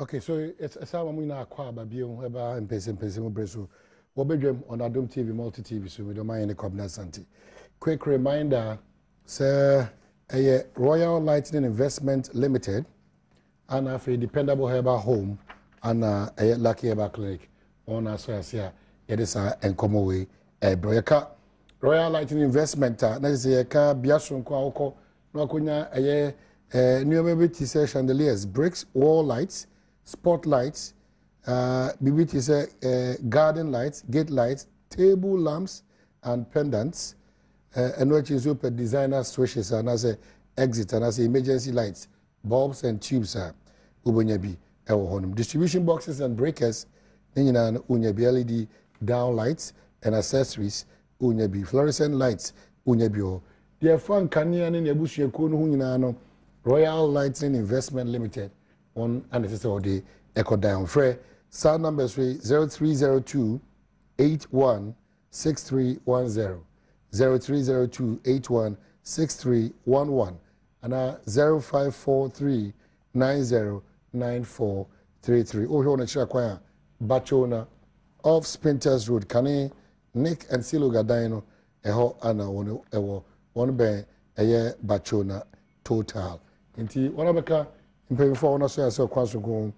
Okay, so it's a time we now acquire Badwam Mpensenpensenmu breso. We'll be on Adom TV, multi TV, so we don't mind any covenant santi. Quick reminder, sir, a Royal Lightning Investment Limited, and a dependable herbal home, and a lucky herbal clinic. On our so here, it is a common way. A broyaka Royal Lightning Investment, next year, car Biasun Kwako, Nokunya, a new maybe chandeliers, bricks, wall lights. Spotlights, BBT is garden lights, gate lights, table lamps, and pendants. And which is open designer switches and as a exit and as emergency lights, bulbs and tubes are ubunyabi honum. Distribution boxes and breakers, unyabi LED down lights and accessories, unyabi fluorescent lights, unyabi. Dear Frank Kanyan in Yabushi Kunu Royal Lightning Investment Limited. On and this is all the echo down. Frey, sound number 0302 81 6310 0302 81 6311 and 0543 90 9433. Oh, here on the Chakwaya Bachona off Sprinters Road, Kane, Nick and Silo Gadino, Eho Anna one bay a year Bachona total. Inti one of the paying for one so Kwansukun,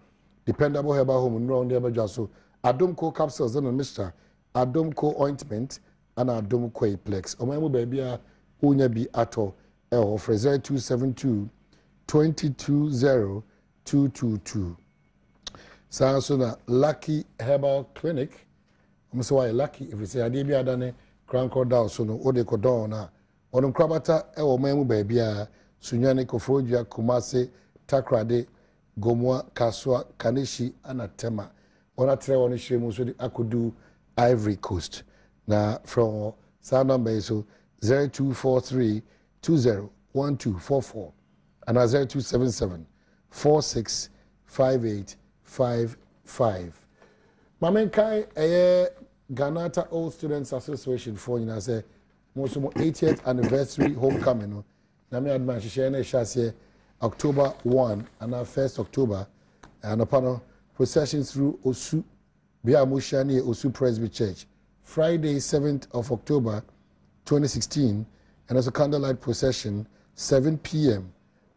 dependable herbal home, no on the Abajaso, Adom Co capsules and Mr. Adom Co ointment, and Adom Co plex. O my baby, Unya be ato, L for 0272 220 222. Sansona Lucky Herbal Clinic. I'm so lucky if you say Adibia Dane, Crown Cordal, so no Ode Cordona, on Krabata, El Memu baby, Sunyani Kofodia, Kumase. Takrade, Gomwa, Kaswa, Kanishi, and Atema. On a trail on the Shremus, I could do Ivory Coast. Now, from sound number so 0243 201244 and 0277 465855. Mamenkai, a Ganata Old Students Association for you, say, most of 80th anniversary homecoming. Nami Adman, Shishane Shasse. October 1 and 1st October, and upon procession through Osu, Biamushani Osu Presby Church. Friday, 7th of October 2016, and also candlelight procession, 7 p.m.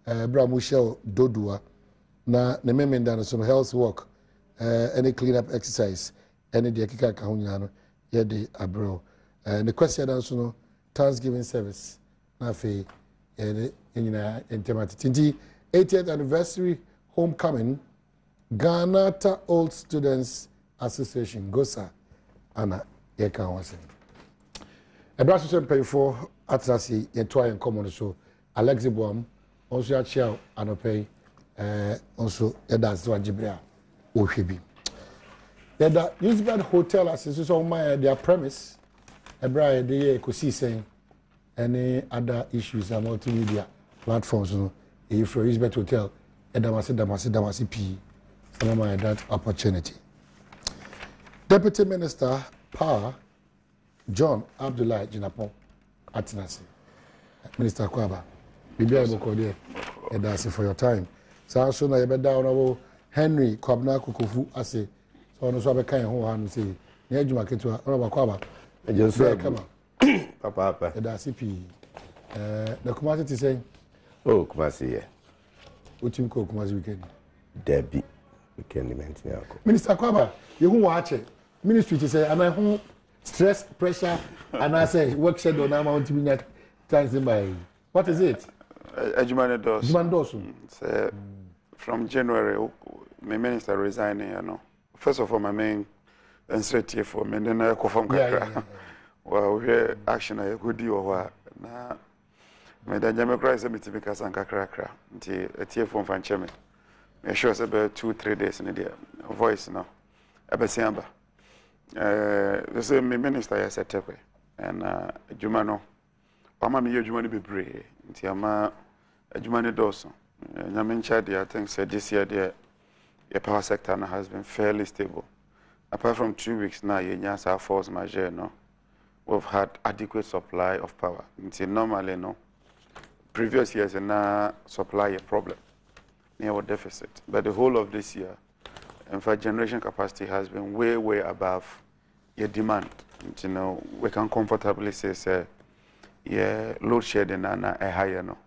Bramushel Dodua. Na Nememenda some health work, any cleanup exercise, any diakika kahunano, yedi abro. The question also Thanksgiving service. Na fe in 80th anniversary homecoming, Ganata Old Students Association, GOSA, Anna Yeka Wasen. A brass to pay for Atlasi, Yetwa and Common so Alexi Boam, also at Shell, and pay also Edas Wajibria, Oshibi. The Usbad Hotel Association on my their premise, a bride the could see saying any other issues and multimedia platforms, if for Elizabeth Hotel, Damasi P, some of that opportunity. Deputy Minister Power John Abdullah Jinapon Atinasi. Minister Kwaba, Bibia Bokode, Edasi for your time. So soon I bet down Henry Kwabna Kukufu Ase, so no so kind who and say, Nejuma Ketua, Robert Kwaba, I just said, come on. Papa, Edasi P. The commodity saying, oh, Kumasi, yeah. What you call Kumasi weekend? Debbie, weekend event. Minister Kwaba, you who watch it. Ministry to say, am I home? Stress, pressure, and I say, work schedule now, I want to be that times by. What is it? Ejumane Dos. Ejumane Dos. From January, my minister resigning, you know. First of all, my main and straight here for me, then I go from Kakra. Well, we action I could do or na me da jame cry say me to because an kakra nti etie from fancheme me sure say about 2-3 days in there voice no abesiamba the same minister ya set up and adwuma no pama me adwuma no bebre nti ama adwuma no doso nyame ncha dey I think say this year the power sector has been fairly stable apart from 2 weeks now yenya sa force majeure no we've had adequate supply of power. Until normally, no. Previous years, supply a problem, near a deficit. But the whole of this year, in fact, generation capacity has been way above your demand. You know, we can comfortably say, yeah, load shedding and a higher no.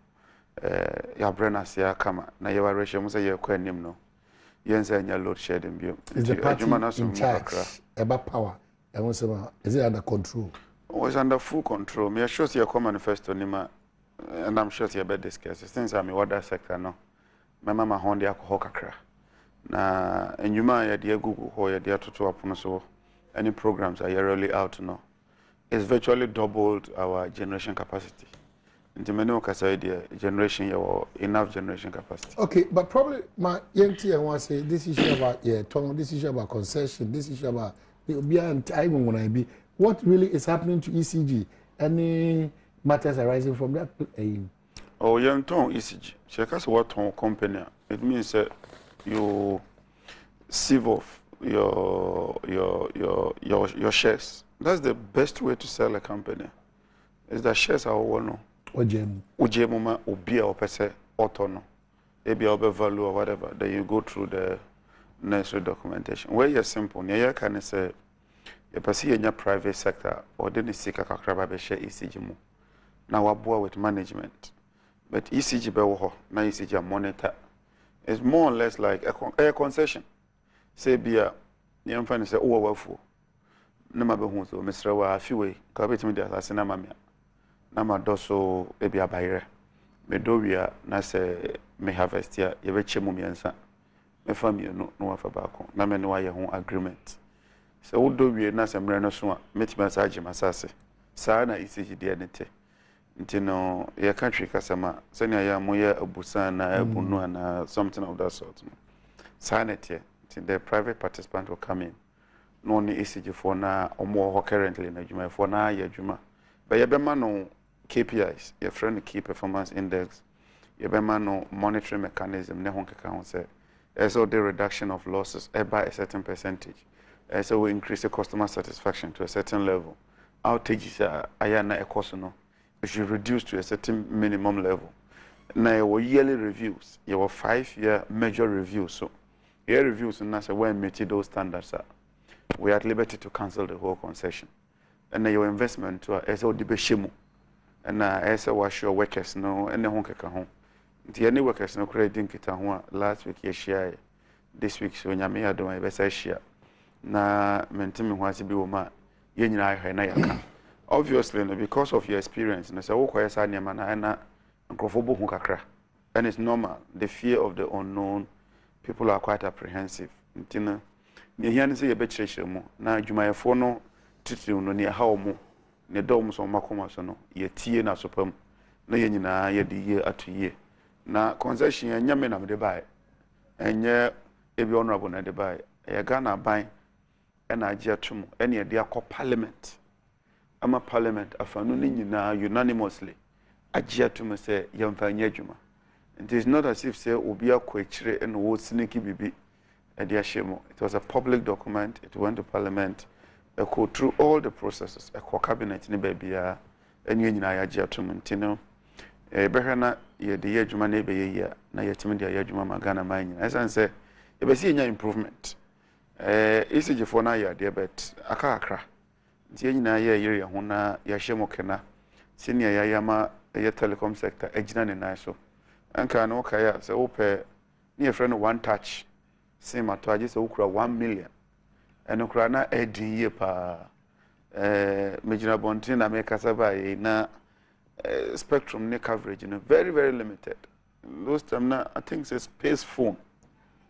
Your brain as ya kama na your ratio must say you're quite no. Yes, and your load shedding view. Is the party in charge about power? Is it under control? Oh, it's under full control. Me sure your manifesto nima, and I'm sure you better discuss. Since I'm in water sector no, my mama hondi alcohol kakra. Na enyuma ya dia Google ho ya dia toto apono so any programs are really out now. It's virtually doubled our generation capacity. Into many idea generation or enough generation capacity. Okay, but probably my young T I want to say this issue about this issue about concession, this issue about beyond time when I be what really is happening to ECG? Any matters arising from that aim? Oh, young ton ECG. Check us what ton company. It means that you sieve off your shares. That's the best way to sell a company. Is that shares are one. Ujemuma ubia opese autono. Maybe obe value or whatever. Then you go through the necessary documentation. Where you're simple, you can say you perceive in your private sector or then you seek a kakraba share ECG mu. Now wabua with management. But ECG bewo na ECG monitor. It's more or less like a concession. Say bia you find say oh wafu. Na mabehu so Mr. wa afiwe ka betimi dia asase na mamia. Na madoso ebi abayire. Me do wia na se me harvest ya ye be chemu miensa. Me family no wafa baako. Na me no aye ho agreement. Se wo do wie na se mre no so a metimi asaje masase. Saa na ECG dia nete. Nti no ye country kasama senya ya moye abusan na abunu na something of that sort. Saa nete. The private participant will come in. No only ECG for na or more currently na juma for na ya juma. But you be no KPIs, your friend key performance index. You be no monitoring mechanism. Ne honke kan say. Also the reduction of losses by a certain percentage. Also we increase the customer satisfaction to a certain level. Outages are ayana cost no. We should reduce to a certain minimum level. Now your yearly reviews, your 5-year major reviews. So year reviews and say when meet those standards are, we are at liberty to cancel the whole concession. And your investment to SO Dibeshimu and SO wash your workers no and the honka home. The any workers no credit kita last week ye share this week so nyame Adom my best share. Na mentimi wasi bi woma ye nyina ahwe na yaka. Obviously because of your experience na say wo kwaya sa nyama na nkrofo hu kakra. And it's normal, the fear of the unknown. People are quite apprehensive. Ntina ne hian say ye be kyerɛkyerɛ mu na adwumayɛfo no titiw no ne hawo mu ne dɔm so makoma so no ye tie na sopam na ye nyinaa ye de ye atoye na concession enya me na me de bae enye ebi honorable na de bae ye Ghana ban na agye atom ene ye de akɔ parliament ama parliament afanu ne nyinaa unanimously agye atom say ye mfa nya adwuma. It is not as if say obi akwechire and wo sneaky bibi ediashemo. It was a public document. It went to parliament. It go through all the processes. A cabinet ni bebia enye nyina ya gye atom ntino. Behana ye de ye adwuma na be ye na ye timi de ye adwuma magana man nyina. Esan say e be see nya improvement. ECG for na ya de bet aka akra. Nti ye nyina ye yire ho na ya hyemo kena. Senior ya yama ye telecom sector ejina ne nan so. Anka no kaya say ope near friend one touch same at just okura 1 million and okura na edin ye pa major bontin na make kasaba na spectrum ne coverage very limited. Those time na I think say space phone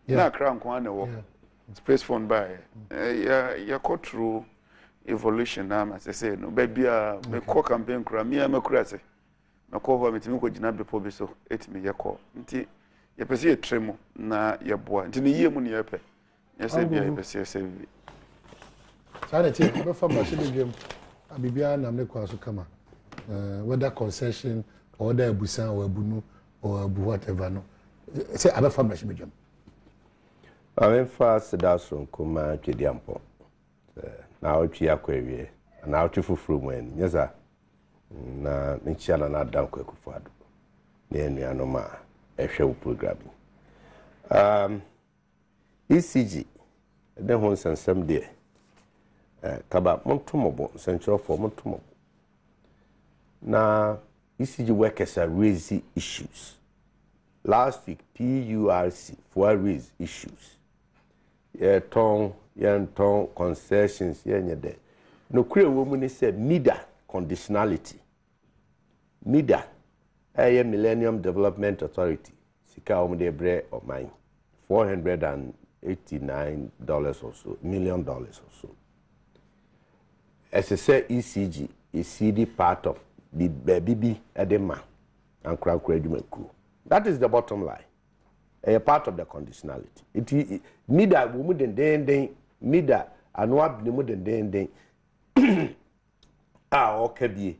na kra nko na work space phone by ya go through evolution na as I say no baby me call campaign kura me makura say na ko metimi ko gina bepo bi so etimi ye ko nti ye pese ye tremu na ye boa nti ne yie mu ne ye pe ye se bia ye pese ye se bi sa na ti be fa ba se dwem abibia na me kwa so kama whether concession or whether abusan or abunu or abu whatever no say abe fa ba se dwem amen fa sedaso nkoma twediampo na otwi akwawie na otwi fufuru mu en nyeza na nchiana na Adam kwekufado na enuano ma ehwe program ECG de ho nsensem de kaba montomobo central for montomobo na ECG workers are raising issues. Last week PURC for raise issues. Ton concessions de. No kure woman said NIDA conditionality. NIDA Millennium Development Authority sika omde bre of mine $489 or so, $1 million or so. As I say, ECG is CD part of the BB Edema and Krakurajumeku. That is the bottom line. A part of the conditionality. It NIDA women den NIDA anwa bimu den okay bi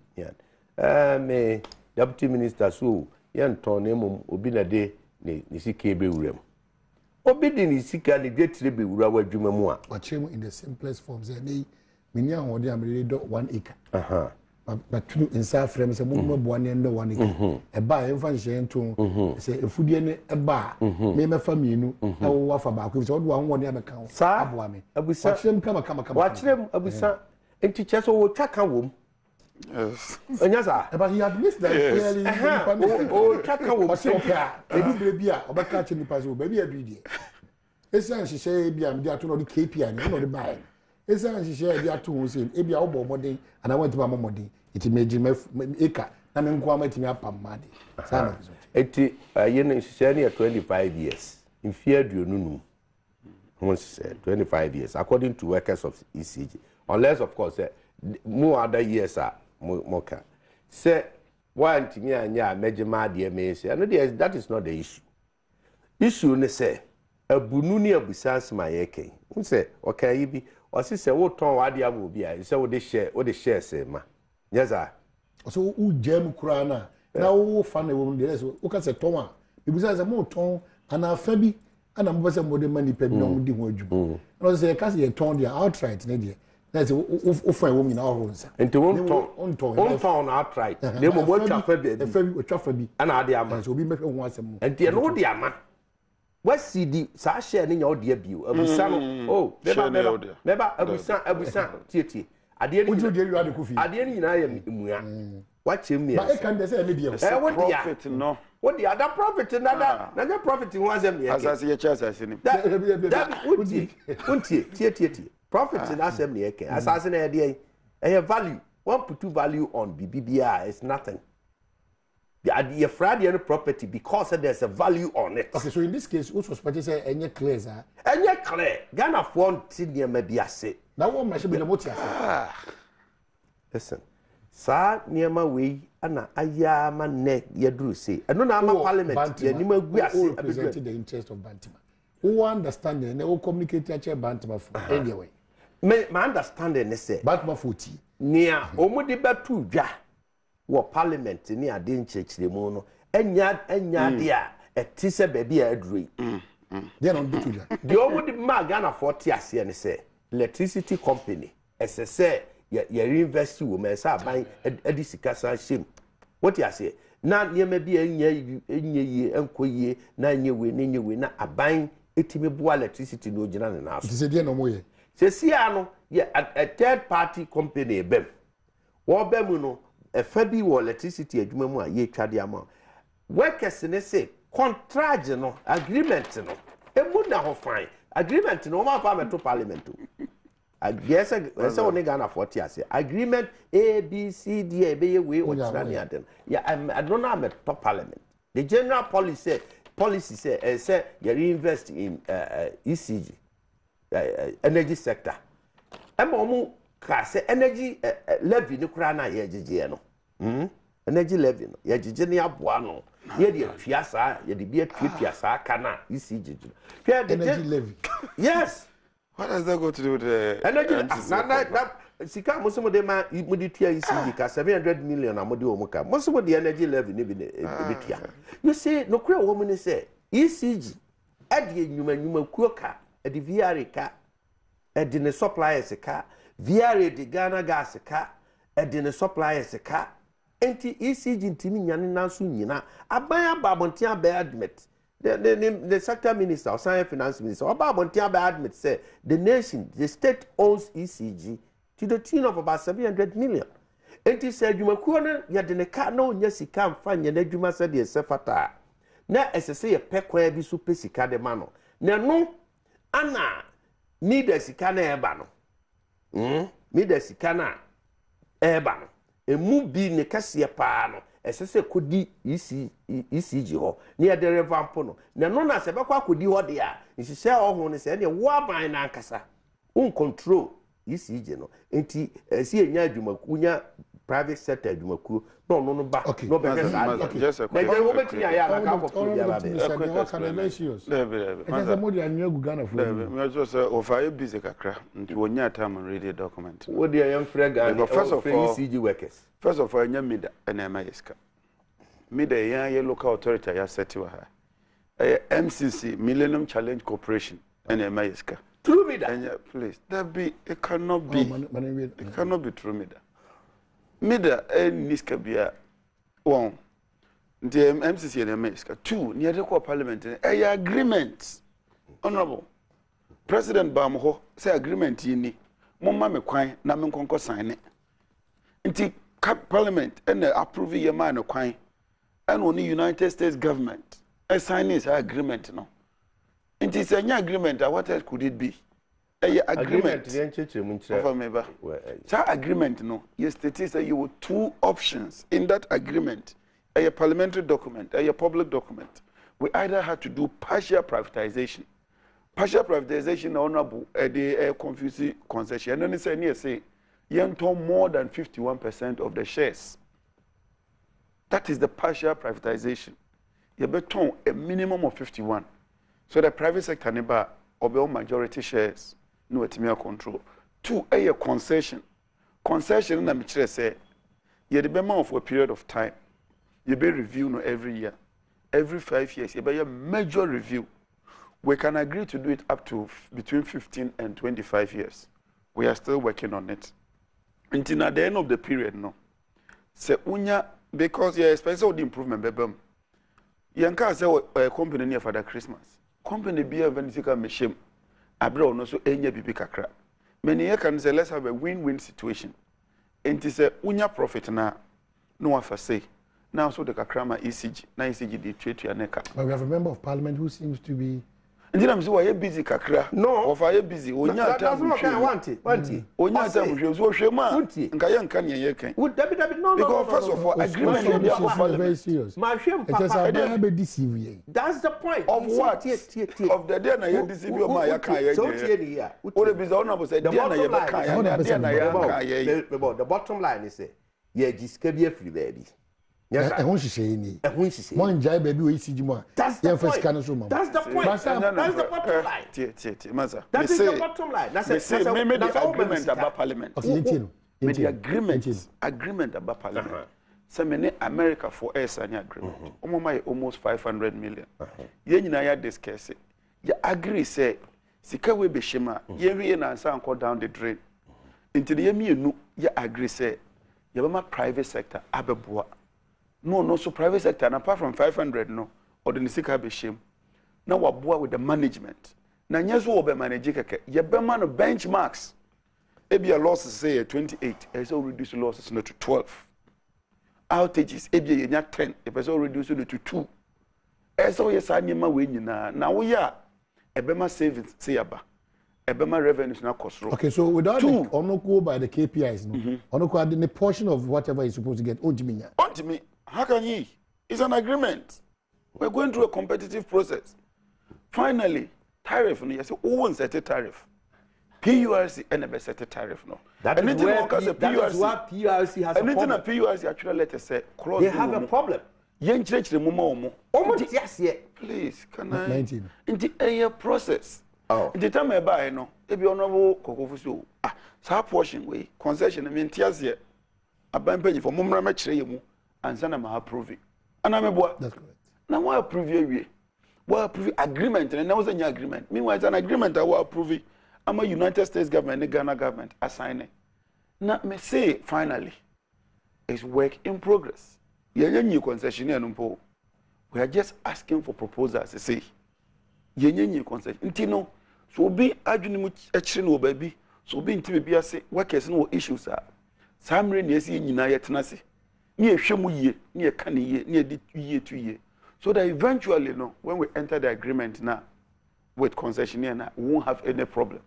me deputy minister so yan tonemu obi na de ni sika be wurem. Obi de ni sika ni dwetire be wura wadwuma mu a. Wachemu in the simplest forms any mini ahode amre do 1 acre. But true in South Frame say mo bo ane ndo 1 acre. E ba e mfa nhye nto say efudie ne e ba me mefa mienu na wo wafa ba ko say wo anwo ne abeka aboa me. Wachemu kama. Wachemu abusa enti cheso wo twaka wom. Yes. But he had missed that clearly. Chaka wo okay. Baby a obaka che nipa so baby adudi. Esa nhihye bia me dia to no the KPI no the buy. Esa nhihye dia to wo say e bia wo bo modern and I want to ba modern. It meji me eka na me nko amatimi apam made. Sana bizo. Eti ye no nhihye na 25 years. In fear aduonu no. Say 25 years according to workers of ECG. Unless of course more other years are moka. Say one to me and ya mejima de me say no that is not the issue. Issue ne say abununi abusans my yeke. We say okay you be or say wo ton wade am obi a say wo de share say ma. Yes sir. So u jam kura na wo fa na wo de so wo ka say ton a ebusa say mo ton ana fa bi ana mo say mo de mani pa bi na mo di ho adwum. No say ka say ton dia outright na dia. That's o fa wo mi na ho nsa. Enti won ton outright. Dey mo twa fa bi. E fa bi o twa fa bi. Ana ade ama. So obi mehwe ho asem mo. Enti e no de ama. Wasi di sa share ne nya o de bio. Abusa no. Meba abusa tie. Ade ni ojo de wi ade kofi. Ade ni na ya emua. Wache mi. Ba e kan de say me de. Profit no. What the other profit na profit in was em. Asase ye chance asini. That untie tie. Profit in assembly eke assassin idea a value one put value on BBBI is nothing. The idea Friday property because there's a value on it. Okay, so in this case, what was supposed say any clear sir? Any clear Ghana for senior maybe I say. That one must be the motive. Listen. Sa niema we ana ayama ne yadru say. And no na parliament ye nima gu ase representing the interest of Bantima. Who understand and who communicate to Bantima anyway. My understanding is say Bantima 40 nia omudi batu dwa wo parliament ni ade nchechire mu no enya dia etise baby adrui they don't do dwa the omudi ma Ghana 40 ase ne say electricity company say ya invest wo me say ban edi sika san shem what you say na niema bi enye enkoye na enyewe na aban etime bua electricity no gina ne na so say dey no moye say no a third party company bem wo bem no e fa bi wo electricity adwuma mu a ye twade ama workers ne say contract no agreement no emu na ho fine agreement no ma fa meto parliament I guess I only Ghana 40 say agreement A B C D e be ye we o tira ni adem yeah I don't know am top parliament the general policy say you reinvest in ECG energy sector am omu ka say energy levy ni kura na ye gege no energy levy no ye gege ni aboa no ye de atwa saa ye de bi atwa saa kana ECG energy levy yes. What does that go to do with the energy? Sika most of them are ECG ka 700 million amodi omuka. Most of the energy levy ni bi you see no kura woman say ECG ade nyuma kuoka ade VR ka ade ne suppliers ka VR de Ghana gas ka ade ne suppliers ka enti ECG ntimi nyane nanso nyina aban ababontia be admit the sector minister or science finance minister about Montiaba admit say the nation, the state owns ECG to the tune of about 700 million. And he said, you may ya de car no yesika find your neduma said ye sefata. Na as say a pequa be super sika de mano. Na no Anna me the sikana ebano. Me the sikana ebano. E mu bi ne kase pa no. Esese kodi ECG ho near the revamp no na no na se bekwa kodi ho de a nhihye ho ne se ne wo aban na ankasa un control ECG no enti si enya adwumaku nya private sector adwumaku no ba no be get that just a quick wo betini ya na ka ko dia ba be because mo dia nyu Ghana for me just offer busy kakra nti wonya time read document wo dia yam frega first of all ECG workers first of all nya mida na mayiska mida ya local authority ya setiwa ha MCC Millennium Challenge Corporation na mayiska true mida please that be it cannot be it cannot be true mida niska bia one the MCC na mayiska two near the parliament agreement honorable president Bamho say agreement yini momma me kwan na me nkonko sign nti parliament and approve your man kwan and only United States government sign this agreement no it is an agreement what else could it be agreement for me ba that agreement no yes it is you have two options in that agreement a parliamentary document a public document we either had to do partial privatization honorable the confusing concession and say Yenton more than 51% of the shares. That is the partial privatization. You beton a minimum of 51. So the private sector never obey majority shares, no etimial control. Two, a concession. Concession na michire say, you be more for a period of time. You be review every year. Every 5 years, you be a major review. We can agree to do it up to between 15 and 25 years. We are still working on it. Until at the end of the period, no. Se unya because you expect the improvement, bebem. Yanka say a company near Father Christmas. Company be a venisika machine. Abroad no so enya bibi kakra. Many year can say let's have a win-win situation. And it say unya profit na no one for say. Now so the kakrama ECG. Na ECG the trade to your neck. But we have a member of parliament who seems to be and I'm so why busy kakra. No, of I busy. Onya time want it. Onya time so shema. Nka ye nka ne ye kan. Would David no. Because first of all, agreement is very serious. My shame papa. That's the point. Of what? Of the day na ye deceive you ma ya kan ye. So tie ni ya. What be the honor say day na ye be kan ya. Day na ye kan ye. The bottom line is say ye jiska bi afiri baby. Yes, I want to say any. One jai baby we see you. That's the point. That's the point. That's the bottom line. That is the bottom line. That's it. Maybe the agreement about parliament. The agreement about parliament. So many America for us an agreement. Almost 500 million. Ye nyina ya discuss it. You agree say sika we be shema. Ye we na answer and down the drain. Until ye me no you agree say ye be private sector abeboa. No, so private sector, and apart from 500, no, or the Nisika be shame. Now we're with the management. Now, yes, we'll be managing. You be man of benchmarks. Maybe a loss say 28, it's all reduced losses to 12. Outages, maybe you're not 10, it's all reduced to 2. As all yes, I need my way now. We are a Bema savings, say about. Ebema revenues now cost. Okay, so without go by the KPIs, no, the portion of whatever you're supposed to get, Ultimately, how can ye? It's an agreement. We're going through a competitive process. Finally, tariff, no, you say, who wants set a tariff? PURC and set a tariff, no. Anything PURC has a problem. Anything a PURC actually let us say, they have a problem. Yen church the mumo. Yes, yeah. Please, can I? 19. In the process. Oh. The time I buy, no, if you honorable Cocofusu, sa portion way, concession, I mean, tears here. A bank pay for Mumra Machre, and Sanama approve it. And I'm a boy. That's correct. Now, why approve you? Why approve agreement? And there was an agreement. Meanwhile, it's an agreement I will approve it. I'm a United States government, the Ghana government, assign it. Now, me say, finally, it's work in progress. You're a new concessionaire, We are just asking for proposals. Say, yenye concession. Intino, so be adwene actually no baby. So be inti be say workers no issues are. Samre na esi nyina yetena se. Ni ehwemu yie, ni eka ne yie, ni edi yie to yie. So that eventually no when we enter the agreement now with concessionaire now we won't have any problem.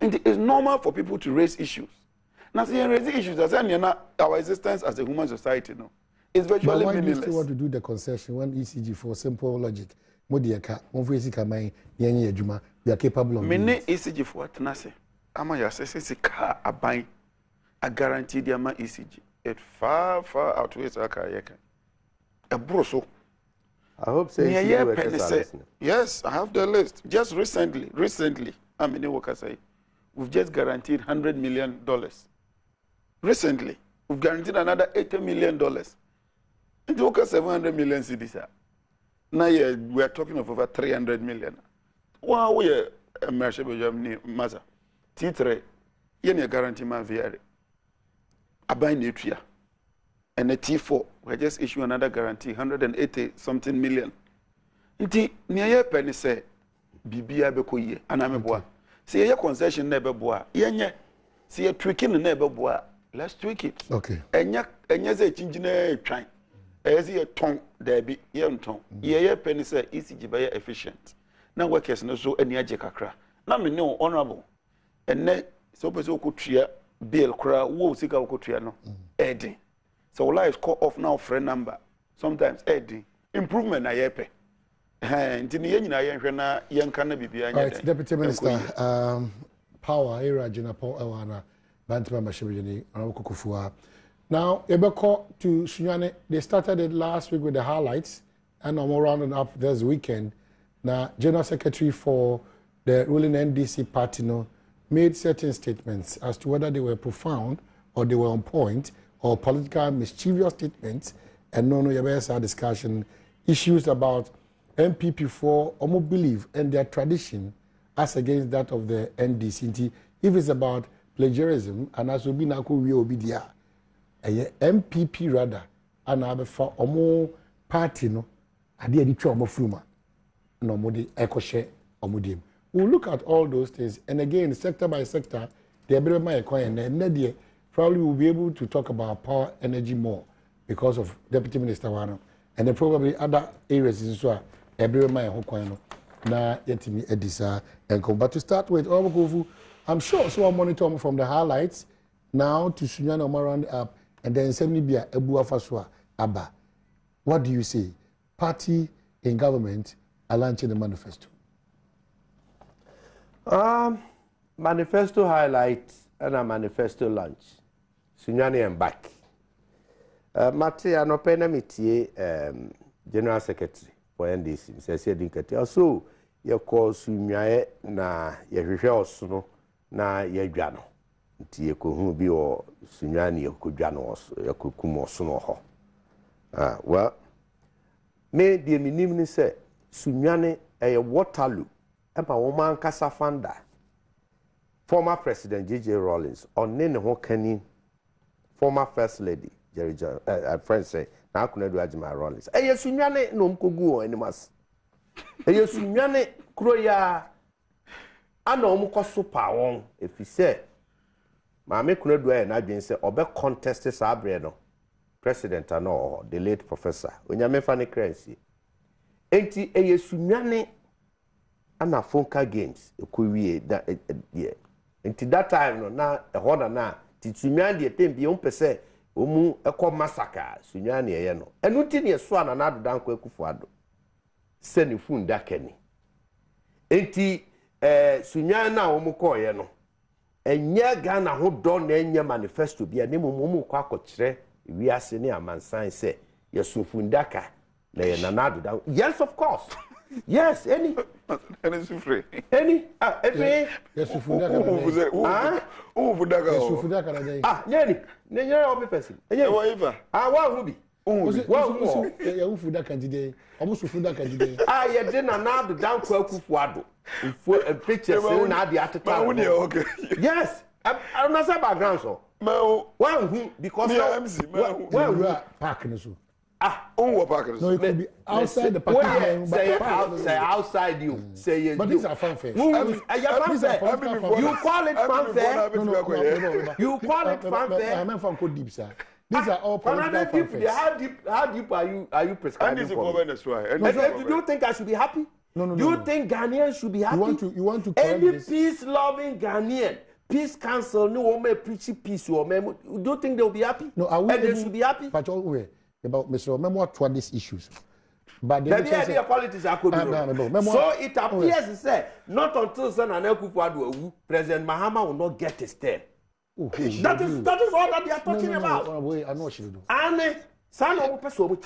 And it is normal for people to raise issues. Now see raise issues as our existence as a human society no. It's virtually meaningless. Why meaningless. do you still want to do the concession when ECG for simple logic? Modiaka, Monfresi Kamai, Yenye Juma, we are capable of Many ECG for Tenase. Ama ya say car a buy a guaranteed yama ECG. It far outweighs our car. A broso. I hope say yes, I have the list. Just recently, how many workers say we've just guaranteed $100 million. Recently, we've guaranteed another $80 million. And the workers 700 million cedis. Now we are talking of over 300 million. Wow, we are a Maza. T3, you guarantee my VR. I buy Nutria. And a T4, we just issue another guarantee, 180 something million. Inti, near penny say, Bibia Bekoye, and I'm a boy. See your concession never boy. Yenye, see a tweaking never boy. Let's tweak it. Okay. And yes, a engineer trying. As a tongue, there be young tongue. Ye penny say, ECG by efficient. Now, workers no so any ajekakra. Now, me no honorable. And then, so person could tria bill cra, woo, sick out could tria no. Eddie. So, life call off now, friend number. Sometimes, Eddie. Improvement, I yepe. And in the end, I am young cannabis behind. Right, Deputy Minister, power, era, Jinapo, Ewana, Bantama Mashibini, Kufua. Now, Ebeko to Sunyane, they started it last week with the highlights, and I'm rounding up this weekend. Now, General Secretary for the ruling NDC party made certain statements as to whether they were profound or they were on point or political mischievous statements, and no discussion issues about MPP4 almost believe and their tradition as against that of the NDC. If it's about plagiarism, and as will be now will be there. MPP rather, and I for omo party no, I did it omo fruma, no modi echo share omudim. We'll look at all those things, and again, sector by sector, the every coin and Nadia probably will be able to talk about power energy more because of Deputy Minister Wano, and then probably other areas as well. Every coin na yetimi edisa and come. But to start with, I'm sure so I'll monitor from the highlights now to Sunyana Omaran up. And then send me a Ebua Faswa Abba. What do you say? Party in government are launching the manifesto. Manifesto highlights and a manifesto launch. Sunyani and back. Mate anopena mitie General Secretary for NDC. Says Dinkati. So you call Sunyae na yehwe osuno na yedwano. Nti yekohu bi o Sunyani yekudwa no yekokum osuno ho. Well, me de minim ni se Sunyani Waterloo ema wo man kasa founder former president J.J. Rawlings on ne ho kani former first lady Jerry friend say na akunedu Ajima Rawlings Sunyani no mkogu o animas Sunyani kuro ya ana omkoso pa won efise Mame kunedu na adwen se obe contest sa abre no president no the late professor onyame fa ne crancy enti Sunyani ana Fonka Games ekowie da enti that time no na ehona na titunyane de tembi on pese omu ekọ massacre Sunyani eye no enu ti ne so ana na dodan kwa Kufuado se ne funda kani enti Sunyani na omu ko ye no enye Ghana ho do na enye manifesto bia ne mumu kwa akọkire wiase ne amansan se yesufundaka na ye na dodan. Yes, of course. Yes, any sufre. Any every Yesufundaka na dey. Nyere obi person. Whatever. Wa hu bi. Ya ufundaka today. Omusufundaka today. Ye de na dodan kwa Kufuado. Pictures na adi ateta. Okay. Yes. I'm not say background so. One because MC. Well, park no so. On park. No, it could be outside the parking. Say outside you. Say you. But these are fanfare. You call it fanfare. No. You call it fanfare. I meant from code deep, sir. These are all political fanfares. How deep are you prescribing for me? Do you think I should be happy? No. Do you think Ghanaians should be happy? You want to any peace-loving Ghanaian, peace council, no one may preach peace or do you think they'll be happy? No, are we and they should be happy? But about Mr. Memo to these issues. But the idea politics are could so it appears to say not until San Anelkufu President Mahama will not get his turn. That is all that they are talking about. I know what she do. And San Opeso,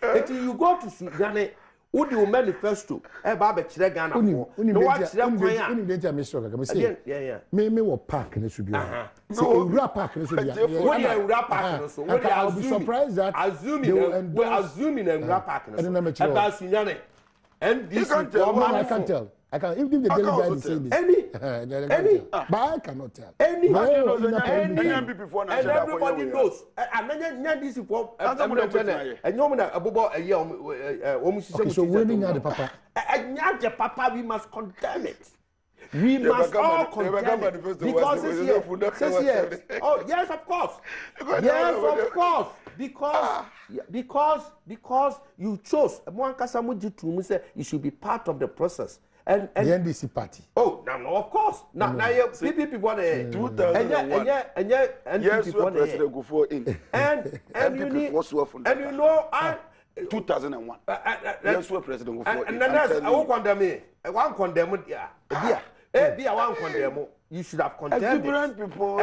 until you go to Ghana, who do you manifesto? Baba Chiragana. No, what's that? Yeah. Me will park in the studio. So wrap park in the studio. When you wrap park, I'll be surprised that assuming and wrap park. And this I can't tell. I can if the daily guide say this. Any, but I cannot tell. Any, and everybody knows. And this is for and you about a year. So winning at the papa. And the papa, we must condemn it. We must all condemn it because it's here. Oh yes, of course. Yes, of course. Because you chose. You should be part of the process. And the NDC party. Oh, no, of course. Now, PPP want to 2001. Yes, President go for in. And you need, and you know, 2001. Yes, President go for in. And then I won't condemn me. I won't condemn it. Yeah. I won't condemn you. You should have condemned different people.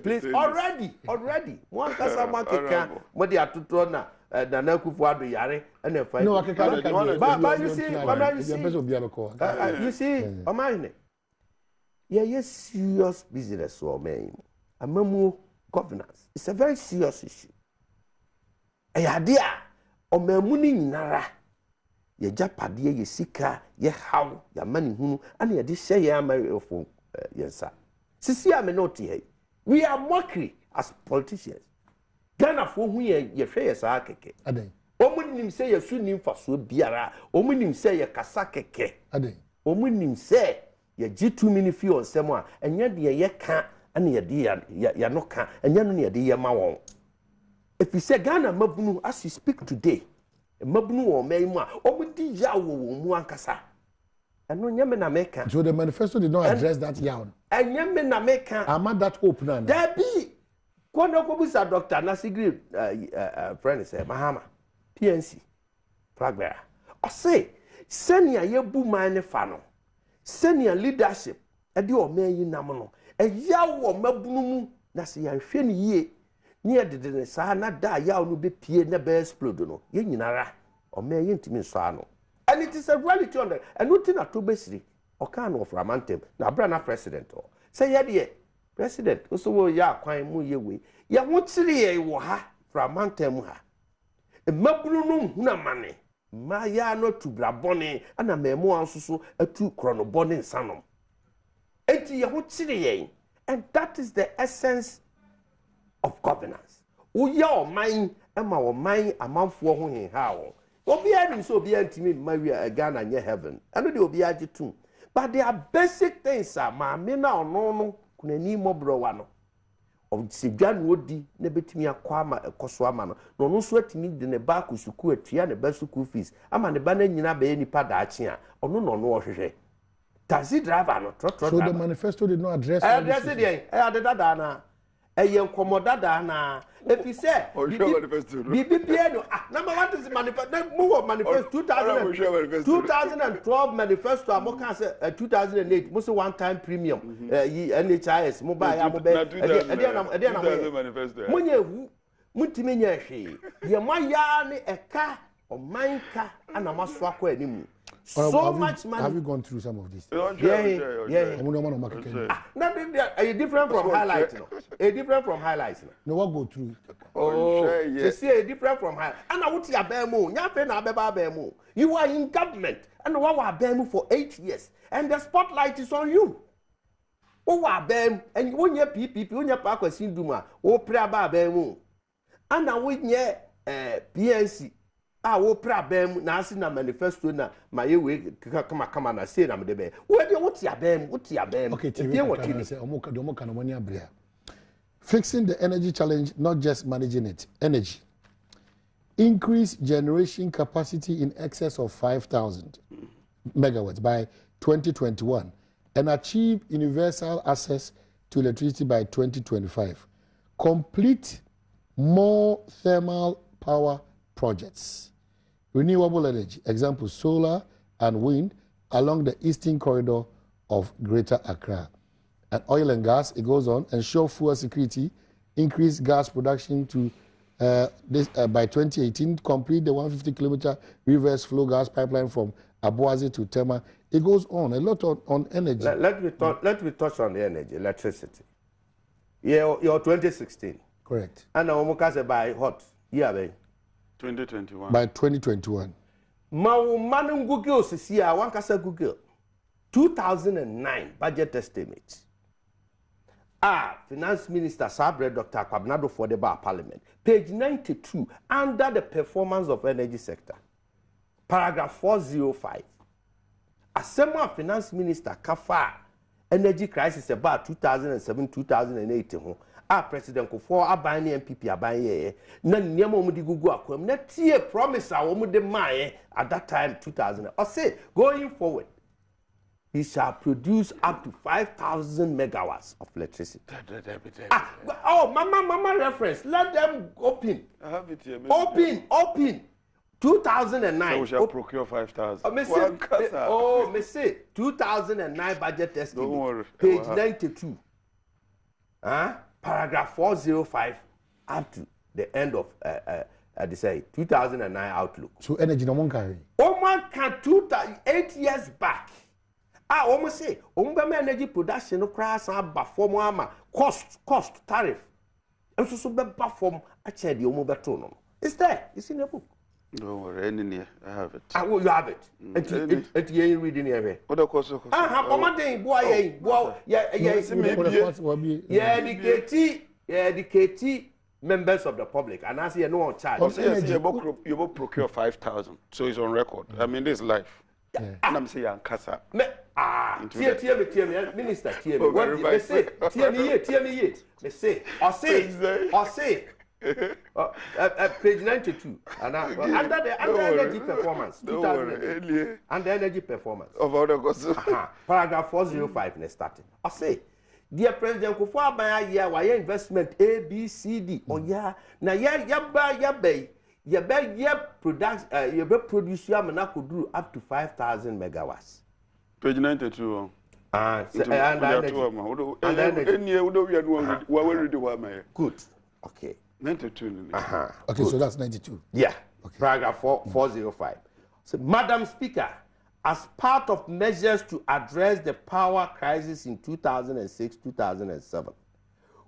Please. Already. One customer can. What they are to turn Nana Kufuado Yare and then fight. No, I can't. But you see, Omane. Yes, serious business or man. A memo governance. It's a very serious issue. A idea or memuni nara. Ye japadie ye sika ye how ya mani hunu and ye share ya for yes sir. Sisi amenoti he. We are mockery as politicians. Ghana for who ye share sa keke. Aden. Omunim say ye su nim faso biara. Omunim say ye kasa keke. Aden. Omunim say ye G2 mini fi on semo a enye de ye ka and ye de ya no ka enye no ye de ye ma won. If you say Ghana mabunu as you speak today, mabunu o meimu a omudi yawo wo mu ankasa. Eno nyame na meka. So the manifesto did not address that yawo. Enyame na meka. Am that hope na. There be kono ko bisa Dr. Nasigri friend say Mahama PNC Pragbera. O say senior yebu man ne fa no. Senior leadership e de o man yi nam no. E yawo mabunu mu na se ya hwe ne yie. Near the sa na da ya no be pie na be explode no ye nyinara o me ye ntimi nso ano and it is a reality on that and nothing at obesity o kan of ramantem na bra na president o say ye de president so wo ya kwan mu ye we ye ho kire ye wo ha ramantem ha e mabunu no huna mane ma ya no tubra bone ana memo ansoso atu krono bone nsanom enti ye ho kire ye and that is the essence of governance. Uya o man ema o man amanfo ho hen ha wo. Obi anim so obi antimi mawi Ghana nye heaven. Ano de obi age too. But there are basic things ma me na ono no kunani mobro wa no. Of sedwan wodi na betimi akwa ama ekoso ama no. No no so atimi de ne ba ku suku atua ne ba suku fees. Ama ne ba na nyina ba ye nipa da ache a. Ono no no ohwehwe. Taxi driver no trotro. So the manifesto did not address it. Address na Ayen komodada na if you say BBP no number 1 is manifesto move manifesto 2012 manifesto amoka say 2008 mo say one time premium NHIS mo buy ya mo be e manifesto munye hu mutimi nya hwe ye moya ne eka o manka ana maso akwa animu. So much money. Have you gone through some of this? Yeah. Are you different from highlights? No? A different from highlights? No, what go through? You see, a different from highlights. And I would see a bemo. You are in government, and what were bemo for 8 years, and the spotlight is on you. Oh, bem, and when your PPP, when your park was in Duma, oh, pray about bemo. ana wo nye PNC a wo pra bam na ase na manifesto na ma ye we kama na say na me de be wo de wo ti abam okay tie what you say omo kan money abria fixing the energy challenge, not just managing it. Energy. Increase generation capacity in excess of 5,000 megawatts by 2021 and achieve universal access to electricity by 2025. Complete more thermal power projects. Renewable energy, example solar and wind along the eastern corridor of Greater Accra. And oil and gas, it goes on, ensure fuel security, increase gas production to by 2018, complete the 150-kilometer reverse flow gas pipeline from Abuazi to Tema. It goes on, a lot on energy. Let me touch on the energy, electricity. You're 2016. Correct. And now by what year? 2021. By 2021. Manu Google says one kasa Google 2009 budget estimate. Finance Minister Sabre Dr. Kwabnado for the Bar Parliament, page 92, under the performance of energy sector, paragraph 405. Asema Finance Minister Kafa energy crisis about 2007-2008. President Kufuor abanye MPP abanye na nyama omudi gugu akwam na tie promise a omude mae at that time 2000. I say going forward he shall produce up to 5,000 megawatts of electricity. Mama reference. Let them open. I have it here. Open. 2009. So we shall procure 5,000. Me say 2009 budget estimate. Don't worry. Page 92. Paragraph 405 up to the end of they say 2009 outlook. So energy no one carry. One can 8 years back. Almost say, energy production no crash ba form ama cost tariff. And so be form a check the beto no. It's there. It's in the book. Don't worry, I have it. You have it. And you reading here. What the course? Educate members of the public, and as you know on charge. You will procure 5,000, so it's on record. I mean, this is life. And I'm saying, Kasa. Tear me, Minister, tear me. What they say? Tear me yet. They say, or say. Page 92. And under the energy performance, 2008. Under energy performance. Paragraph 405 is starting. I say, dear President Kufuor Abaya year why investment A, B, C, D. Oh yeah. Now you produce your could do up to 5,000 megawatts. Page 92. Good. Okay. 92. Okay, good. So that's 92. Yeah. Okay. Paragraph 405. So, Madam Speaker, as part of measures to address the power crisis in 2006-2007,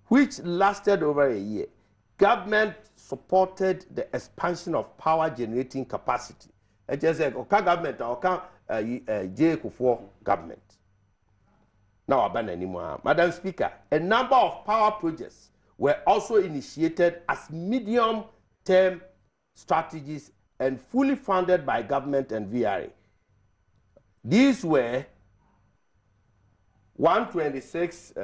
which lasted over a year, government supported the expansion of power generating capacity. It just said, okay, government, okay, J. Kufuor government. Now, I ban anymore. Madam Speaker, a number of power projects were also initiated as medium-term strategies and fully funded by government and VRA. These were 126.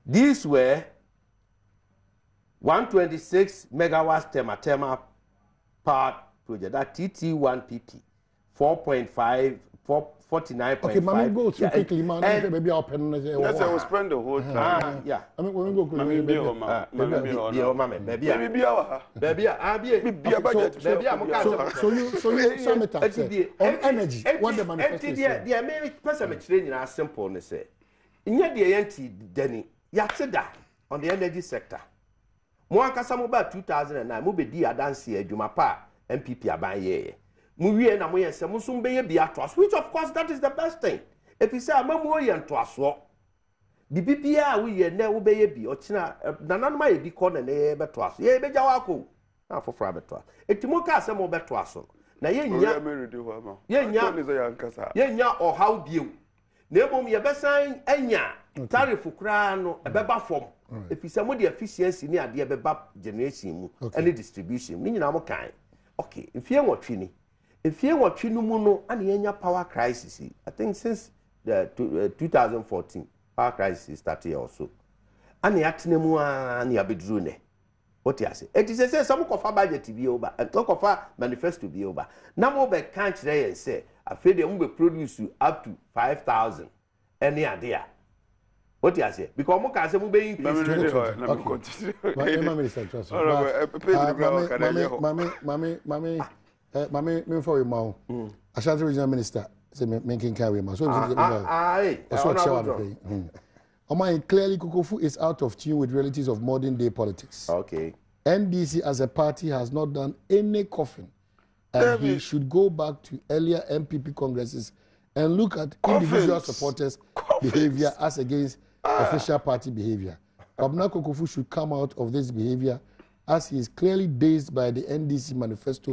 These were 126 megawatts Tema power project, that TT1PP, 49.5. Okay, Mami, go through quickly, man. Maybe I'll pen on the Yes, I will spend the whole time. Yeah. I mean, when we go quickly, so you sum it up on energy. What the manifesto is saying. The main person training are simple. They say, in your DNT, Denny, Yatseda on the energy sector. Mwankasa about 2009, mu be di adansi edwumapa MPP abanye. Mu wie na mo yense mo so be bi atwas, which of course that is the best thing. If you say amamu ye ntoaso. Di bibia we ye na wo be ye bi ochina nananuma ye bi ko na ye betoaso. Ye be jawa ko. Na fofora betoaso. Etimo ka asem wo betoaso. Na ye nya ye nya o how bio. Na ebom ye besan anya tariff kura no ebeba form if you say mo the efficiency ni ade ebeba generation mu any distribution ni nyina mo kan okay if you nwotwe ni if you nwotwe no mu no ana yenya power crisis I think since the 2014 power crisis started also ana yatena mu ana yabedru ne what you say it is say some kofa budget bi over and kofa manifesto bi over na mo be kan kire yen say afei de mo be produce up to 5,000 any idea what you say because mo can say mo be increase Mami, me for you, ma. Ashanti Regional Minister, say making carry ma. So Omai clearly Kukufu is out of tune with realities of modern day politics. Okay. NDC as a party has not done any coffin, and he should go back to earlier MPP congresses and look at individual supporters' behavior as against official party behavior. Kwabena Kukufu should come out of this behavior as he is clearly dazed by the NDC manifesto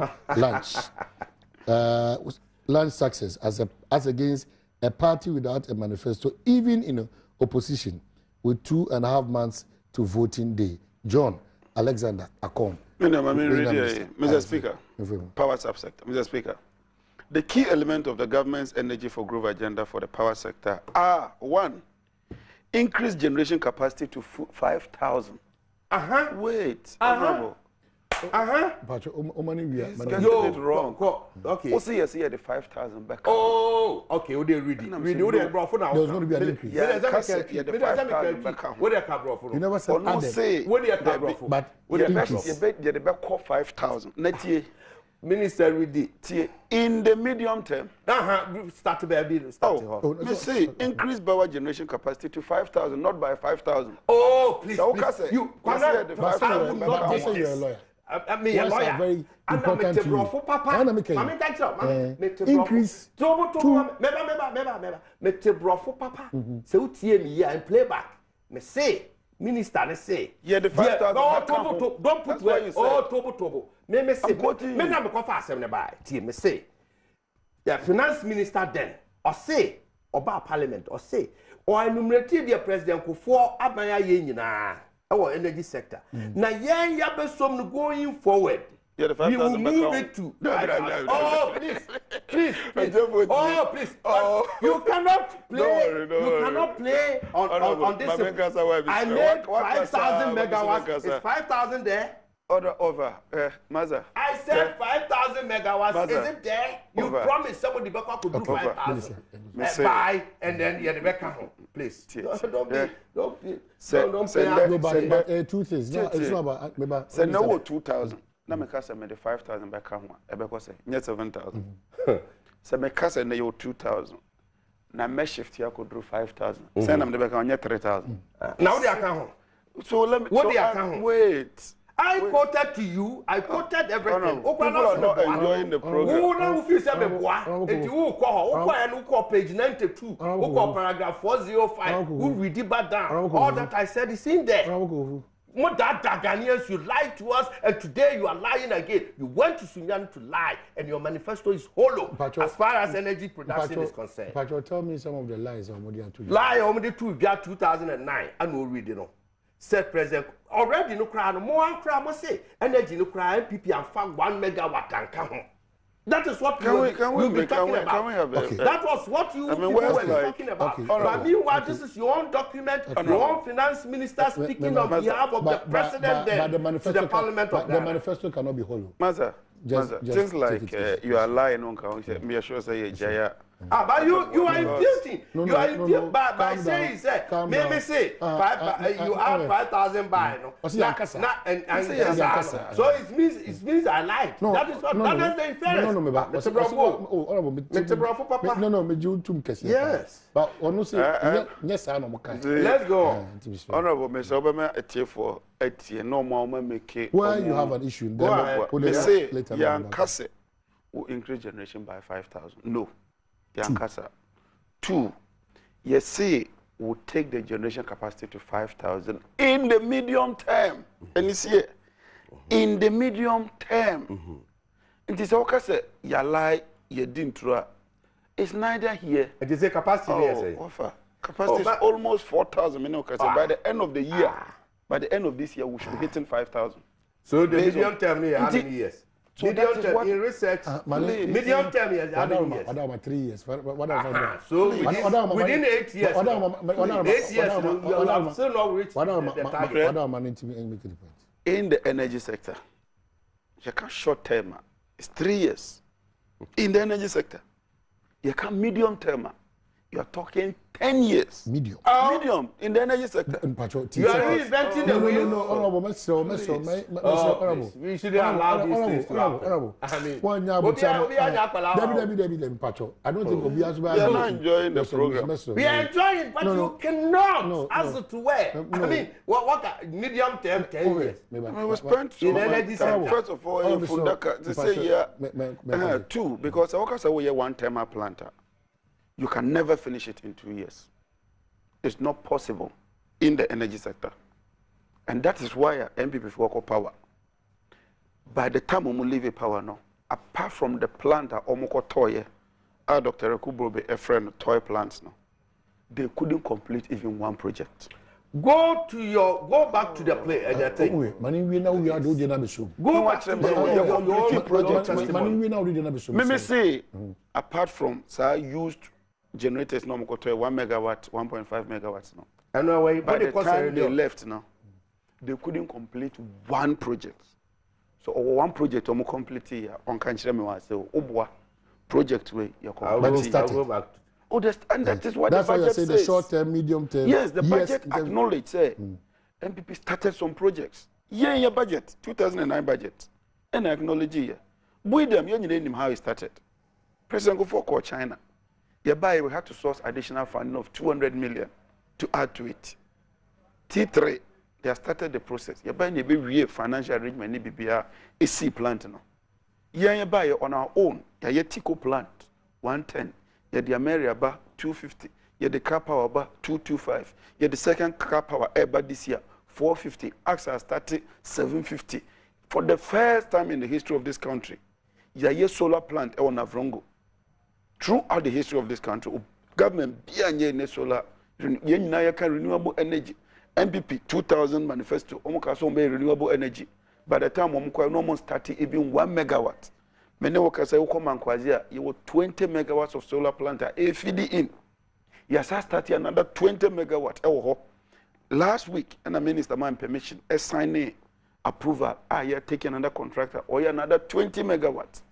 launch success as against a party without a manifesto, even in opposition, with 2.5 months to voting day. John Alexander Akon. Mr. Speaker, power subsector. Mr. Speaker, the key element of the government's energy for growth agenda for the power sector are: 1, increase generation capacity to 5,000. Wait. But you're wrong. Okay. Also, you see the 5,000 back. Oh, okay. We did read it. There's going to be an increase. You never said Adom. But you back 5,000. Next year. Minister read it. In the medium term. Start to be me say increase power generation capacity to 5,000, not by 5,000. Oh, please. So please. You you're a lawyer. I mean, a lawyer. Very important to you. Increase. Papa. So you hear me here and play back. Me say, minister, say. Yeah, the 5,000. Don't put where you say. Oh, tobo. Me say. Me na me kofa asem ne ba. Tie me say. The finance minister then, or say, oba parliament, or say, or enumerate the president Kufuor abaya ye nyina. Our energy sector. Now, yeah, besom going forward. Yeah, the 5,000 we will move it to. Oh, please. Oh, please. You cannot play. You cannot play on this. I made 5,000 megawatts. Is 5,000 there? Over. Maza. I said 5,000 megawatts. Maza. Is it there? You promised somebody back could do 5,000. Buy and then you back home. Please. Don't play. But two things. No, it's not about. Say no 2,000. Na me kasa me the 5,000 back home. Ebeko say nye 7,000. Say me kasa na yo 2,000. Na me shift ya could do 5,000. Say na me back home nye 3,000. Now they account. So let me. What they account? Wait. I quoted to you. I quoted everything. People are not enjoying the program. Who now feel say me boa? If you call and call page 92, who call paragraph 405, who read it back down. All that I said is in there. What that Ghanaians, you lied to us, and today you are lying again. You went to Sunyani to lie, and your manifesto is hollow as far as energy production is concerned. But you tell me some of the lies on Modian 2. Lie on the 2009, and we'll read it. Said President, already no cry, no more cry, must say, energy no cry, PP and found 1 megawatt and come home. That is what we'll be talking about. That was what you people were talking about. Okay. But meanwhile, this is your own document, your own finance minister speaking on behalf of the president to the parliament of the manifesto cannot be hollow. Maza, things like you are lying on count. Me assure say Jaya. But you are imputing. You are imputing by saying, maybe say you have 5,000 by no. So it means I lied. That is what that is the inference. No, me do too much. Yes. But ono say yes, I know. Let's go. Honorable Mr. Obama, a tier for a tier. No more make. Where you have an issue? They say young Kase will increase generation by 5,000. No. Yankasa. 2, you see, will take the generation capacity to 5,000 in the medium term. And you see, in the medium term, it is okay. Say you lie, you didn't try. It's neither here. It is a capacity. Offer. Capacity is almost 4,000 megawatts. By the end of the year, by the end of this year, we should be hitting 5,000. So the medium term is how many years? So medium term in research, medium term is how many years? What 3 years? So within 8 years, 8 years, you have still not reached the target. In the energy sector, you can't short term. It's 3 years. In the energy sector, you can't medium term. You are talking 10 years. Medium. Medium in the energy sector. You are reinventing the wheel. No. We shouldn't allow these things to happen. I mean, I don't think we are not enjoying the program. We are enjoying, but you cannot answer to where. I mean, what medium term 10 years? We spent so much time. First of all, in Fundaka, they say 2, because I say we are one-term planter. You can never finish it in 2 years. It's not possible in the energy sector. And that is why MPP work on power. By the time we leave a power now, apart from the plant that Omoko Toye, our Dr. Rekubrobe, a friend of toy plants now, they couldn't complete even one project. Go back to the play and that thing. Go back to the project. Let me say, apart from used generators now 1 megawatt, 1.5 megawatts now. And by the time they left now, they couldn't complete one project. So one project almost complete here on Kanchiremi was Obwa project way you complete. And that is what that's the budget why I say says. The short term, medium term. Yes, the budget acknowledge say MPP started some projects. Yeah, budget 2009 budget, and I acknowledge here. With them, you know how it started. President Gofo called China. Hereby, we had to source additional funding of 200 million to add to it. T3, they have started the process. Hereby, we have financial arrangement, a C plant. Hereby, on our own, you have Tico plant, 110. You have the Ameriaba, 250. You have the car power, 225. You have the second car power, this year, 450. AXA started 750. For the first time in the history of this country, you have a solar plant on Navrongo. Throughout the history of this country, government be solar, renewable energy. MPP 2000 manifesto, renewable energy. By the time almost started even 1 megawatt. Many workers say, you were 20 megawatts of solar plant feed in. Yes, I started another 20 megawatt. Last week, and the minister man permission, signing approval, you're taking another contractor, or another 20 megawatts.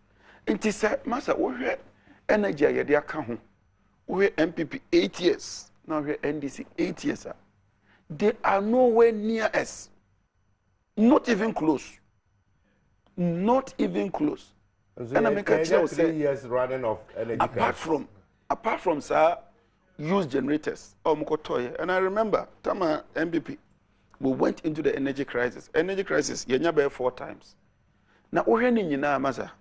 And he said, Master, we're energy ya dia ka ho we MPP 8 years now we NDC 8 years they are nowhere near us, not even close, and I make a tell 3 years running of energy apart from sir use generators and I remember Tama MPP we went into the energy crisis yenya be 4 times now we ni nyina maza.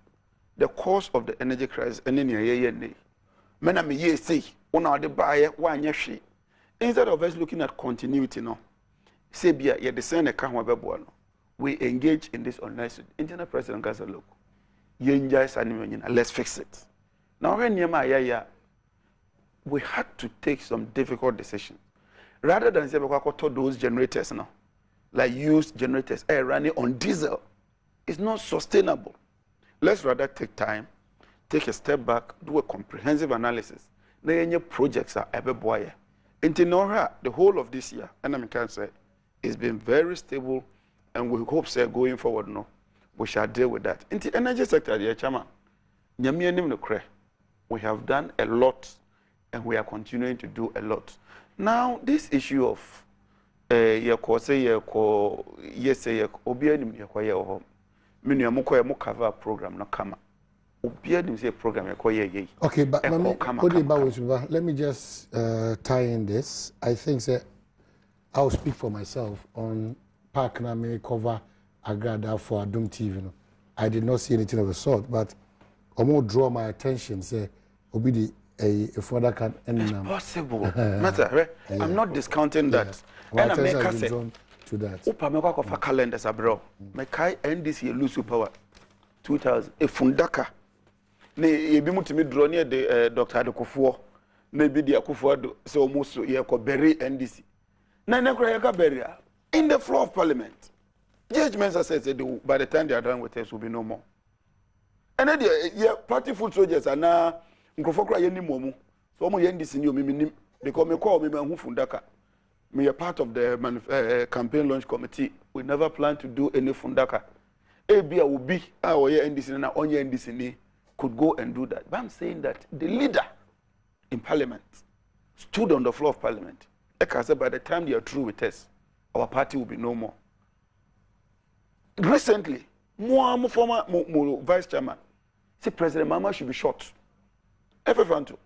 The cause of the energy crisis and then me say the buyer instead of us looking at continuity no say bia ye design a kan no we engage in this unnice internal president Gaza look let's fix it now when we had to take some difficult decisions rather than say those generators now like used generators running on diesel. It's not sustainable. Let's rather take time, take a step back, do a comprehensive analysis. The projects are ever boy. Until now, the whole of this year, and I can say, it's been very stable, and we hope, say, going forward, no, we shall deal with that. In the energy sector, we have done a lot, and we are continuing to do a lot. Now, this issue of cover program no kama program okay, but let me just tie in this. I think that I'll speak for myself on Park na me cover Agrada for Adom TV. No? I did not see anything of the sort, but I more draw my attention. Say, obidi a further can end. It's possible. Matter, I'm not discounting that. And I make us to that. Upa me kwa for calendars abro. Me kai NDC lose power 2000 e fundaka. Ne ebi mutimi draw near the Dr. Adokofo na bi dia Kufuor so almost ye ko bury NDC na kura ye ka bury in the floor of parliament. Judgments are said by the time they are done with us will be no more. And then the party foot soldiers are now Nkofokra Yeni Momu. So I'm NDC new because me call me who fundaka. Me a part of the campaign launch committee. We never plan to do any fundaka. ABA will be our NDC and our NDC could go and do that. But I'm saying that the leader in parliament stood on the floor of parliament. Like I said, by the time they are through with us, our party will be no more. Recently, more former vice chairman said President Mahama should be shot. FFanto.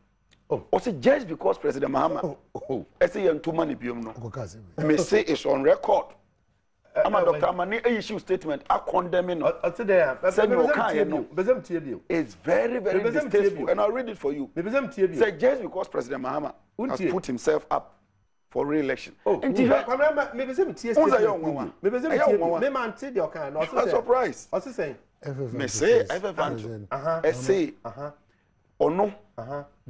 Or say just because President Mahama I say too many no. Me say it's on record. I'm a Dr. Mani issue statement. I condemn it. It's very, very distasteful. And I'll read it for you. Say just because President Mahama has put himself up for re-election. I'm surprised. Me say say or no.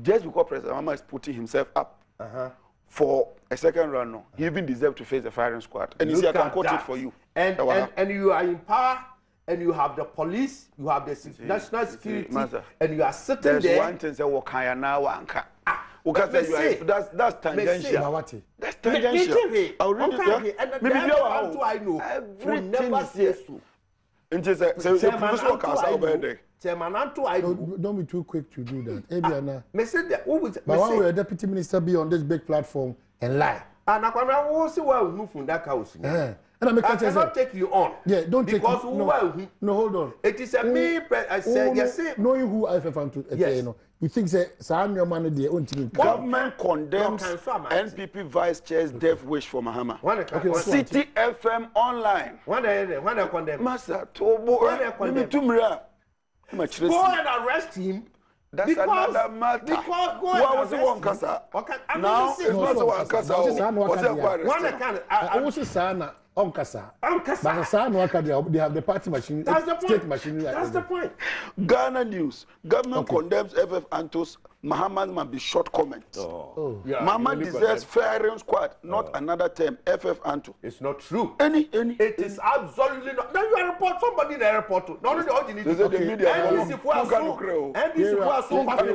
Just because President Mahama is putting himself up for a second round, no, he even deserves to face the firing squad. And you see, I can quote it for you. And you are in power, and you have the police, you have the national security, and you are sitting there. There's one thing that Wakaya now Wanka. That's tangential. That's tangential. I'll read it. Maybe I know. Everything. And just say, don't be too quick to do that. Ebiana. But why will a deputy minister be on this big platform and lie? And I cannot take you on. Yeah, don't take because no, hold on. It is a me. I said yes. Knowing who I found to you think say your money there government condemns NPP vice chair's death wish for Mahama. City FM online. When I condemn Master Tobo. Go and arrest him. That's another matter. Because go and arrest him. Now it's not one Kasa. But they have the party machine. That's the point. State machinery. That's the point. Ghana News. Government condemns FF Antos. Mahama must be short comment. Mahama deserves firing squad, not another term. FF Anto. It's not true. It is absolutely not. Now you are report somebody in the airport. Not only all you need to do. The media. And this so now there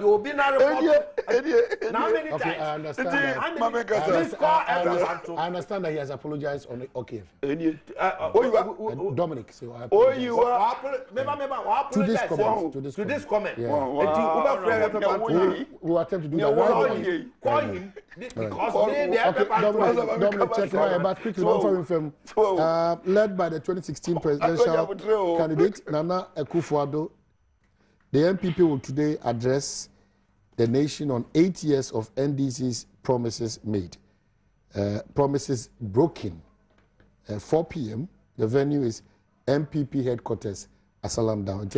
will be no report. Now many times. I understand I understand that he has apologized on okay. Dominic. You are to this comment. We attempt to do that. Call him because Dominic, check about quickly led by the 2016 presidential candidate Nana Akufo-Addo. The MPP will today address the nation on 8 years of NDC's promises made. Promises broken. 4 p.m. The venue is MPP headquarters. Asalam down.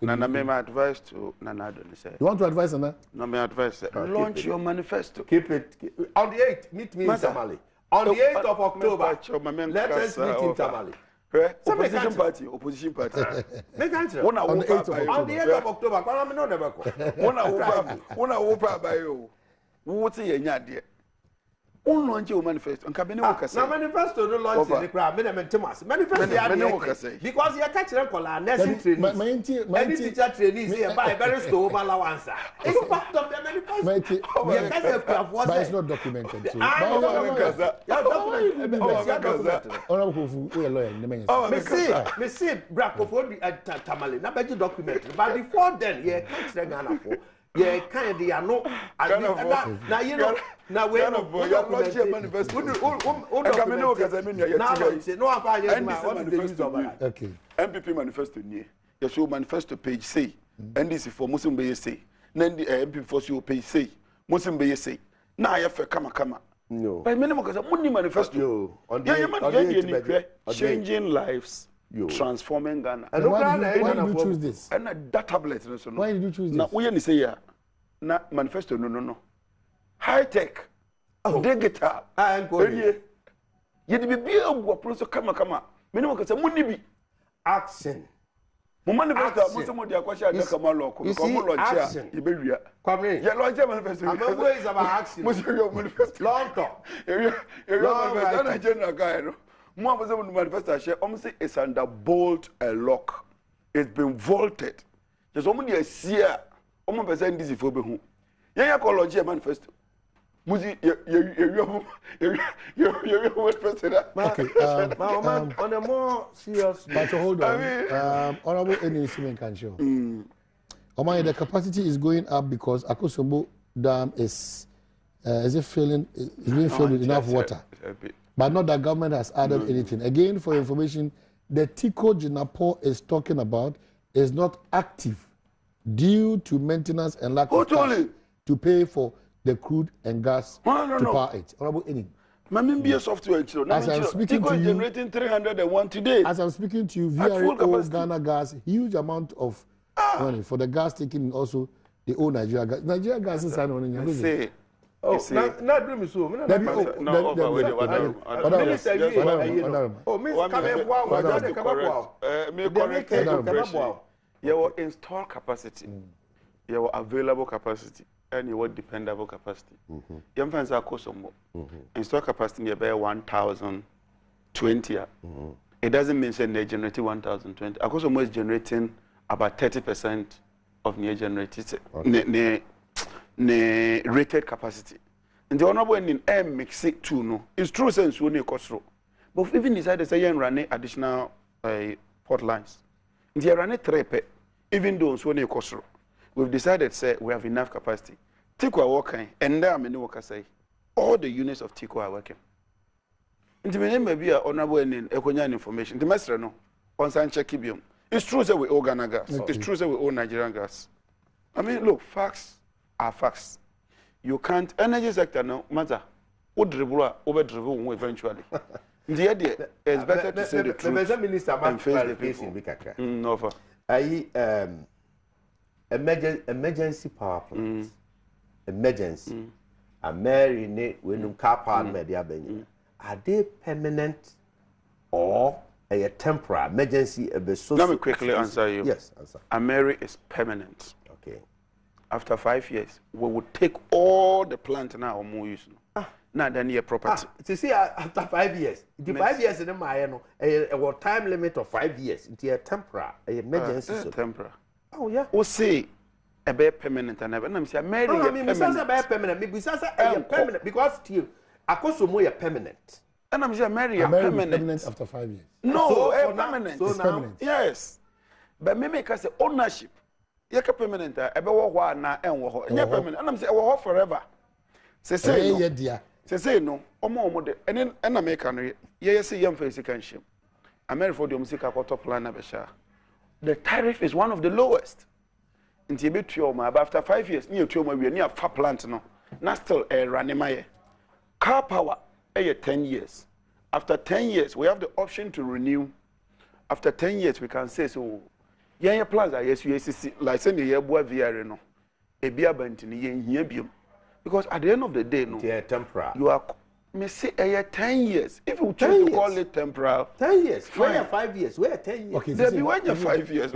Nana, my advice to Nana Adom. You want to advise Nana? No, my advice. Launch your manifesto. Keep it. On the 8th, meet me in Tamale. On the 8th of October, let us meet in Tamale. Opposition party. On the 8th of October, launch your manifesto. Now manifesto no launch the crowd. Manifesto because you catch them call our nursing trainees. Any teacher trainees here buy very slow allowance. It's part of the manifesto. But it's not documented. Me see Bracophone at Tamale. Now better documented. But before then, yeah, catch them Ghana for. Yeah, kind of they are no. Now you know. Now we are launch your manifesto. Okay. MPP manifesto near. You show manifesto page say. NDC for Muslim be say. Then the MPP for you page say. Muslim be say. Now I have kama. No. By minimum because money manifesto. Changing lives. Transforming Ghana. And why did you choose this? And that tablet. Why did you choose this? Now we say yeah. Na manifesto no. High tech. Digital. You be a so kama. Minimum because money be action. Mo manifesto mo se mo dia kwasha de kama lock ko mo launch e be wia. Kwame. Ya launch manifesto. I'm always about action. Mo se yo manifesto. Long talk. You manifesto na general guy no. Mo am say mo manifesto share say it's under bolt and lock. It's been vaulted. Just omo dey see a omo person this for be hu. Ya call launch manifesto. Muzi you manifesto that. Okay. On a more serious But hold on. Honorable Eni Simen can show. The capacity is going up because Akosombo Dam is it filling? Is being filled with enough water. But not that government has added anything. Again, for information, the Tico Jinapo is talking about is not active due to maintenance and lack of cash to pay for the crude and gas to power it. Honorable Eni. Mamimbi software as I'm speaking to you, generating 301 today. As I'm speaking to you, VRO Ghana Gas, huge amount of money for the gas taking also the old Nigeria gas. Nigeria gas is on in say. Oh, not dream so. No, your install capacity, your available capacity, and your dependable capacity. Your fans are Kosomo. Install capacity nearby 1,020. It doesn't mean that they generate 1,020. Kosomo is generating about 30% of near generated rated capacity. And the honorable in M mix it too. No, it's true sense we need cost. But we've even decided to say run additional port lines. They are running 3 even though we need cost. We've decided say we have enough capacity. Tico are working, and there are many workers say all the units of Tico are working. And the name may be a honorable in Econyan information. The master no on San Chekibium. It's true that we owe Ghana gas. It's true that we owe Nigerian gas. I mean, look, facts are facts. You can't energy sector no matter. What dribble over dribble eventually. The idea is better to say the truth. The minister and face the people. No for. Emergency power plants. Emergency. A Mary ne when car power media benny. Are they permanent or a temporary emergency? Let me quickly answer you. Yes, answer. A Mary is permanent. Okay. After 5 years, we will take all the plant now or more use. Now then your property. To see after 5 years. The 5 years in the Mayano, a time limit of 5 years. It's a temporary emergency. Temporary. Oh yeah. We'll say a bear permanent and I'm saying Mary. I mean, besides a bear permanent, besides a permanent because still I cost so more permanent. And I'm saying Mary permanent after 5 years. No, so permanent. So now, permanent. Yes. But me make us ownership. You're permanent. I be walk na and walk. You're permanent. And I'm saying walk forever. Say no. Say no. Omo de. And then American. Yes, young face can shame. America for the music top line abesha. The tariff is one of the lowest. Until you be trauma. But after 5 years, near trauma we near far plant no. Not still a running car power. 10 years. After 10 years, we have the option to renew. After 10 years, we can say so. Yeah, plans are yes, like send the year boy VR no. A beer bantini here bium. Because at the end of the day, no, temporary. You are me say 10 years. If you choose to call it temporal, 10 years. Where 5 years? Where 10 years? Okay, there be when you 5 years.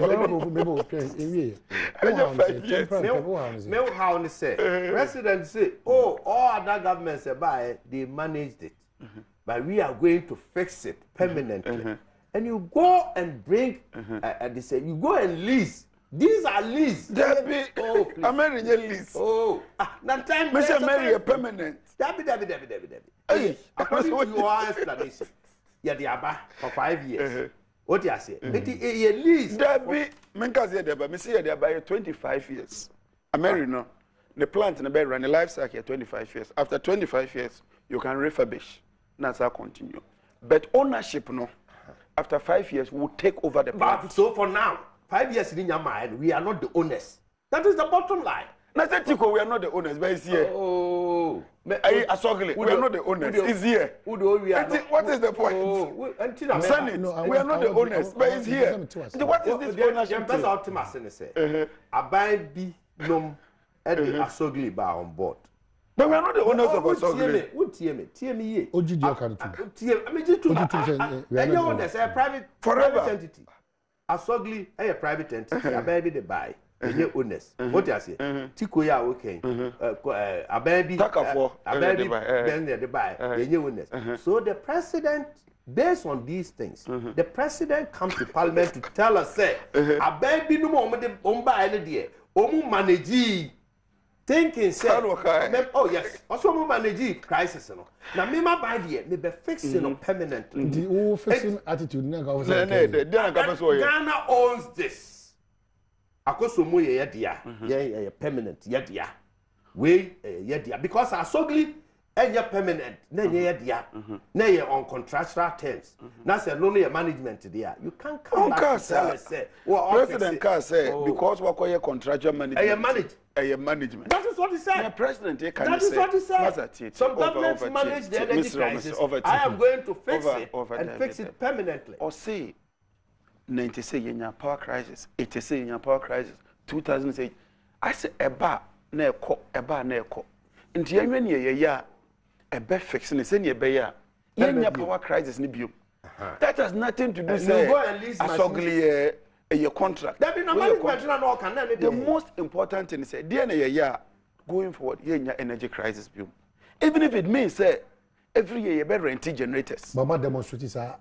How say? President say, oh, all other governments say they managed it, but we are going to fix it permanently. And you go and bring, they say you go and lease. These are lease. I'm marrying a lease. Oh, that time. Mr. Mary a permanent. Debbie. Hey, according to your explanation, yeah, the Abba for 5 years. What do you say? It is a lease. Debbie, Menka said, but me say they by 25 years. I marry no. The plant in the bed run a life cycle 25 years. After 25 years, you can refurbish. That's how continue. But ownership no. After 5 years, we will take over the plant. But so for now, 5 years in your mind, we are not the owners. That is the bottom line. Not that we are not the owners, but it's here. Oh, we are not the owners. It's here. What is the point? Senate, we are not the owners, but it's here. What is this ownership? Best ultimate say. Abai bi nom edi Asogli ba on board. But we are not the owners of Asogli. Tie me. Oji dio kan tu. Tie, I mean to. And you owners a private entity. asogli a private entity a baby the buy enye owners what you say tiko ya okay a baby the buy enye owners so the president based on these things the president comes to parliament to tell us say a baby no more de buy any there manage thinking say oh yes also manage crisis no na me ma buy there me be fixing permanently the fixing attitude na go Ghana owns this akoso mo ye dia ye permanent ye dia we ye dia because asogli enya permanent na ye dia na ye on contractual terms na say no your management there you can't come back and tell us say president can say because we call contractual management management. That is what he said. The president can that is what he said. Some governments manage the energy crisis. I am going to fix it and fix it permanently. Or say 96 in power crisis, 86 in power crisis, 2008. I say eba na eko. Nti yenwe ne ya ebe fixing say ne ebe ya. Yenya power crisis ni biom. That has nothing to do say asogli a contract. The most important thing is that going forward, energy crisis. Even if it means say every year you better rent generators. Mama demonstrators are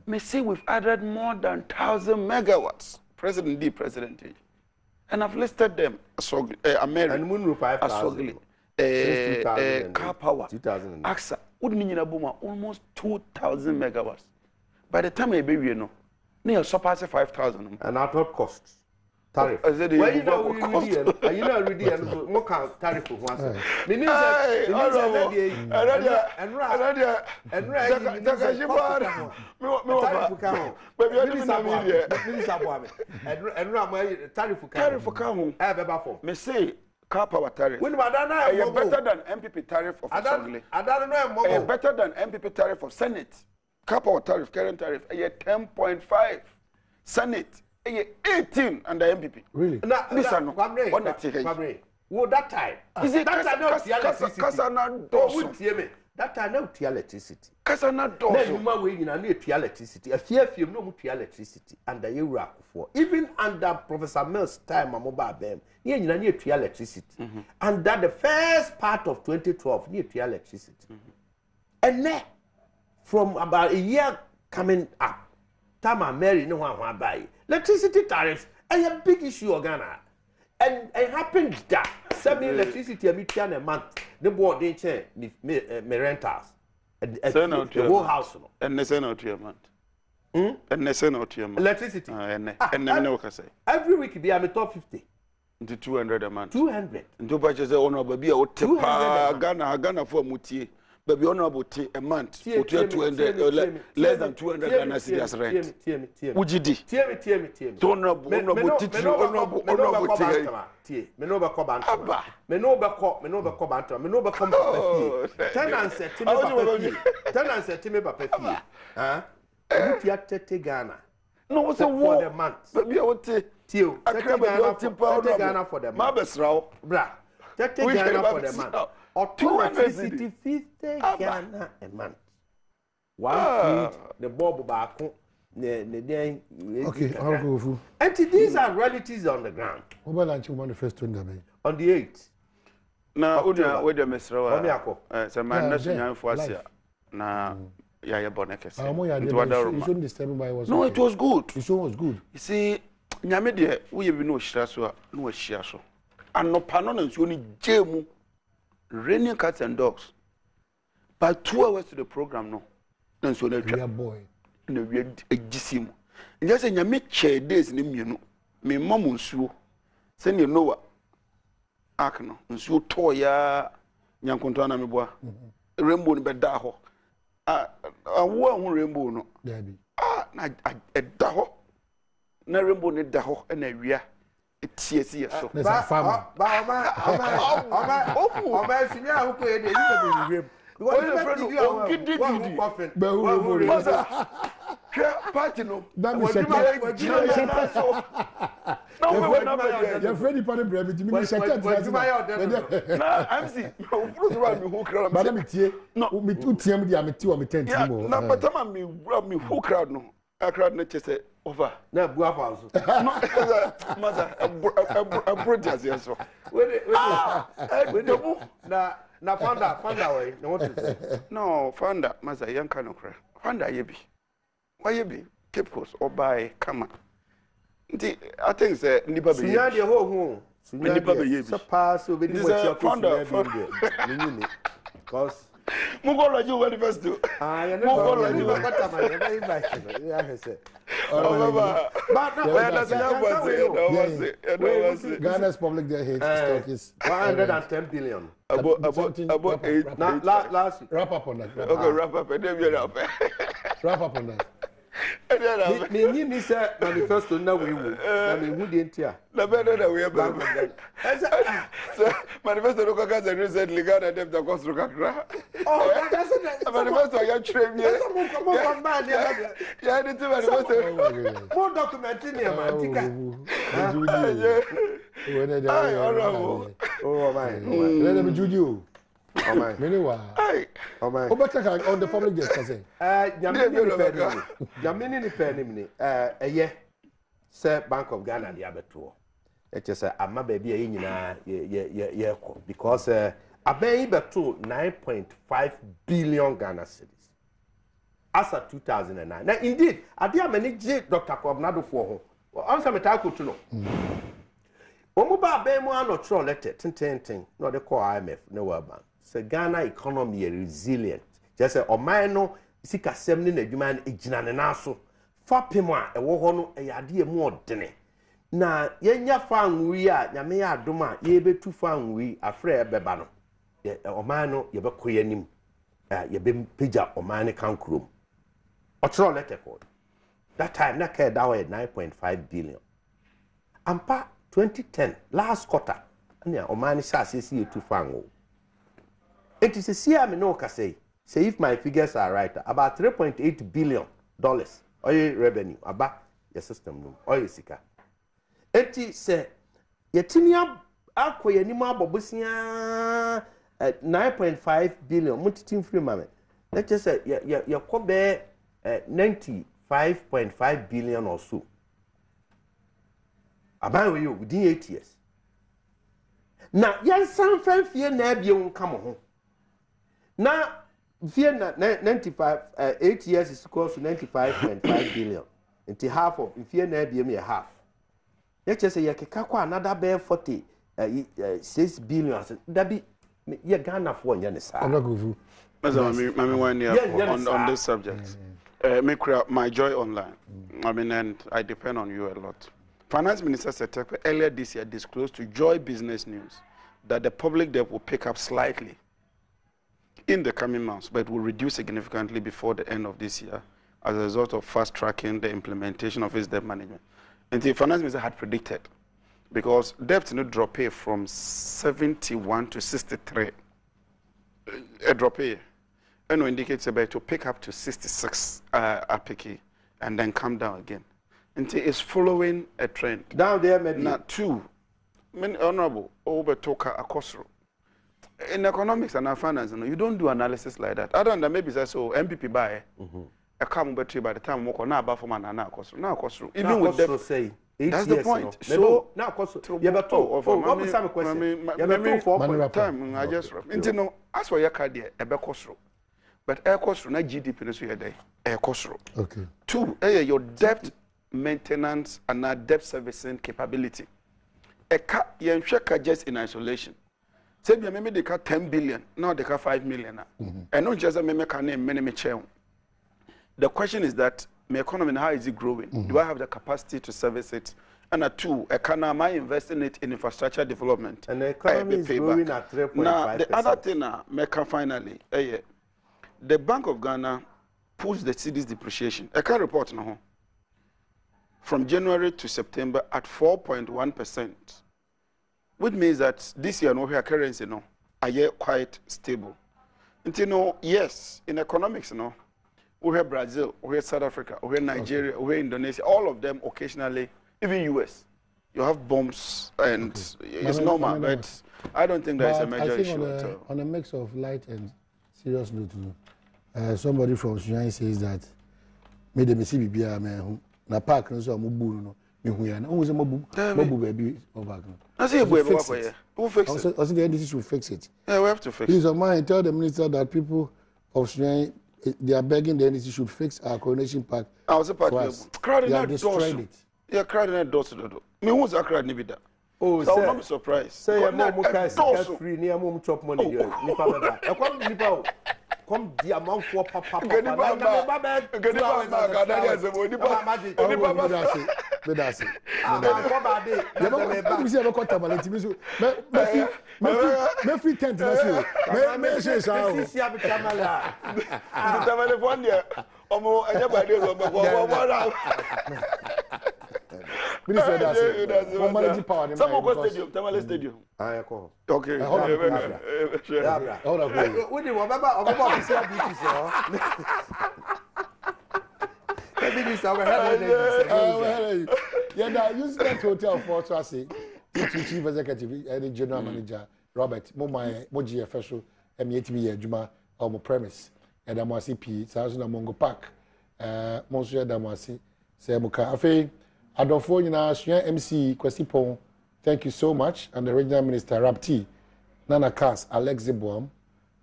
may see we've added more than 1,000 megawatts. President D, President A. And I've listed them. America, and Moon 5,000. Car power, AXA, almost 2,000 megawatts. By the time I baby, you know. Near surpassing 5,000. And at what cost? Tariff. Well, you know, already and more tariff for once. Car power tariff. Better than MPP tariff of Assembly. Better than MPP tariff of Senate. Car power tariff, current tariff, 10.5. Senate, 18 under MPP. Really? Listen, well, that time. Is it that time not electricity? That time not electricity. Kasana doors. Then you might wait in an electricity. A fear of no electricity under Iraq for. Even under Professor Mills' time, I'm about them. Near electricity. And that the first part of 2012, near electricity. And then, from about a year coming up, time Mary no one buy electricity tariffs a big issue of Ghana. And it happened that 7 electricity a month, the board they change me rentals. The whole house. And they send out to your month. And they send out to your month. Electricity. And then say. Every week be I'm top 50. Into 200 a month. 200. Into budget say honorable be a Ghana for Mutie. But be honorable a month for 200 less than 200 Ghana cedis rent. Ujidi. Honorable Ghana. No, what's a war for the month? But be able to Ghana for the month. Bra. Ghana for the month. Or 250 Ghana a month. One feed the bob back. Okay, I'll go. And these are realities on the ground. What about you on the first 20 days? On the 8th. Now, with the Mr. Some man, national force. Now, yeah, Bonekes. No, it was good. The show was good. You see, Nyamede, we have no Shaswa, no Shiaso. And no panonans, only Jemu. Raining cats and dogs. By 2 hours to the program, no. And so, a boy. No, we had a gissim. And just in your chair days, name you know. Me mamma so. Send you know what? Akno. And so, Toya Yankontana Miboa. Rainbow in Bedaho. A one rainbow, no. Debbie. A daho. Na rainbow in daho and a rea. It's so. There's a farmer. crowd not just say over. Na bua fa so. Mother, a brothers yes so. Wait. Na founder way. No what to say. No, founder, mother young kind of cry. Founder yebi. Why yebi? Capos or buy come. I think say nipa be. Sunya de ho. Sunya nipa be yebi. So pass over the much founder. Because Mugo you when first do. Ah, you know what you got my yeah, say. But no, Ghana's public debt hate stock is 110 billion. About 8. Last wrap up on that. Okay, wrap up and then we wrap up on that. Me say manifesto na we wo. Na me hu de ntia. Na better that we are. So manifesto no kaka say recently Ghana debt to cost kakra. Oh, that's it. Manifesto ya trade me. Come on, yeah, the manifesto. More document in here, man. Oh my. Let me Juju. Oh my. Meanwhile. Oh my. On the public debt say. Yamini ni penny ni yeah. Sir Bank of Ghana the abeto. It is ama baby e nyina ye because aben beto 9.5 billion Ghana cedis as at 2009. Now indeed ade amani J Dr. Kobnado for ho. On some ta kotu no. Omo ba aben mo anotro letter ten no dey call IMF no World Bank. Say Ghana economy is resilient. Just say oman no sikasem ni na adwuma ejina ne na so. Fapem a ewo ho no eyade mu odene. Na yenya fa nwi a nyame ya adom a ye betu fa nwi afre ebeba no. Oman no ye bekoye nim. Ye be pija oman ne kankrom. Otro letter code. That time na ka that way 9.5 billion. Ampa 2010 last quarter. Anya oman ne sha sesi ye tu fa nwo. It is a see me no ka say if my figures are right about 3.8 billion dollars oil revenue aba your system no oil sika. Enti say yetinia akoye ni ma bobosia 9.5 billion mutitim free mame. Let's just say ya kobe 95.5 billion or so. Aba we you within 8 years. Na yan san fanfie na bia won come ho. Na fear 95 8 years is equals to 95.5 billion. Into half of fear na be me half. Let's just say you keka kwa another bear 6 billion. That be ye Ghana for nya ne sa. Onagovu. Mami one year on this subject. My joy online. I mean, and I depend on you a lot. Finance Minister Setekwe earlier this year disclosed to Joy Business News that the public debt will pick up slightly in the coming months, but will reduce significantly before the end of this year as a result of fast-tracking the implementation of his debt management. And the finance minister had predicted, because debt no drop here from 71 to 63, a drop here, and indicates about to pick up to 66 and then come down again. And it's following a trend. Down there maybe. Now, two, many honorable over Toka Akosro. In economics and finance, you don't do analysis like that. I don't know, maybe that's so MPP buy a come battery by the time we now about for man and now cost. Even with them, say that's the point. So now cost you have to what was some question? You have to time I just you know as for your card there a cost. But air cost na GDP no so your day air cost. Okay. Two, your debt maintenance and debt servicing capability. A car you just in isolation. Say maybe they cut 10 billion, now they cut 5 million. And not just a meme can name many chain. The question is that my economy, how is it growing? Do I have the capacity to service it? And two, am I investing it in infrastructure development? And the economy is growing at 3.5%. Now, the other thing, Mecca finally, the Bank of Ghana pushed the cedi's depreciation. I can report now. From January to September at 4.1%. Which means that this year, no, our currency, no, are quite stable. And you know, yes, in economics, no, we have Brazil, we have South Africa, we have Nigeria, we have Indonesia, all of them occasionally, even US, you have bombs, and it's normal, but I don't think there's a major issue at all. On a mix of light and serious note, somebody from Sudan says that me de me see bibia me hu na park no so mo bu no me hu ya na o se mo bu baby over no I say we fix it. Who fix it? Also the NDC should fix it. Yeah, we have to fix it. Please, mind, tell the minister that people of Shrine, they are begging the NDC should fix our coronation park. I was a part of crowd in that destroyed it. Yeah, crowd in that door to the door. Me who's a crowd nibida. Oh, so I will not be surprised. Say your mom cash free near mom chop money. Nipa baba. E come nipa. Come the amount for papa. Gani baba. Gani baba. Gani azemo nipa baba. Me da se. Come ade. Me see e be kwata balance me so. Me free tent na so. Me say sa o. Sisi abi kamala. Tamale fon dia. Omo anya ba de so go. Minister that's it. One managing power. Some go stadium, Tamale Stadium. I call. Okay. Hold on. We did remember about the BT show. Maybe this our head. Yeah, that use that hotel for to say chief executive and general manager Robert Moji official M8 adwuma on premise and I'm CP South Mongo Park Monsieur Damasi say muka afei Adofo nyina sua MC Kwesi Pon, thank you so much. And the regional minister Rapti, Nana Cass, Alex Ziboam,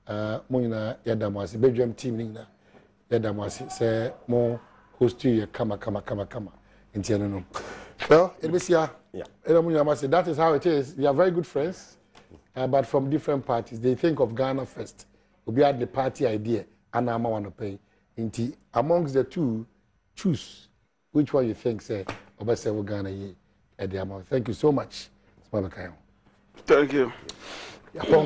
mo nyina yadamwasi, Badwam team nyina yadamwasi. Say mo host you kama. Inti no. Well, it was here. Yeah. That is how it is. We are very good friends, but from different parties. They think of Ghana first. We had the party idea, and I'm want to pay. Inti amongst the two, choose which one you think say. Ghana at the amount. Thank you so much. Thank you. Yeah.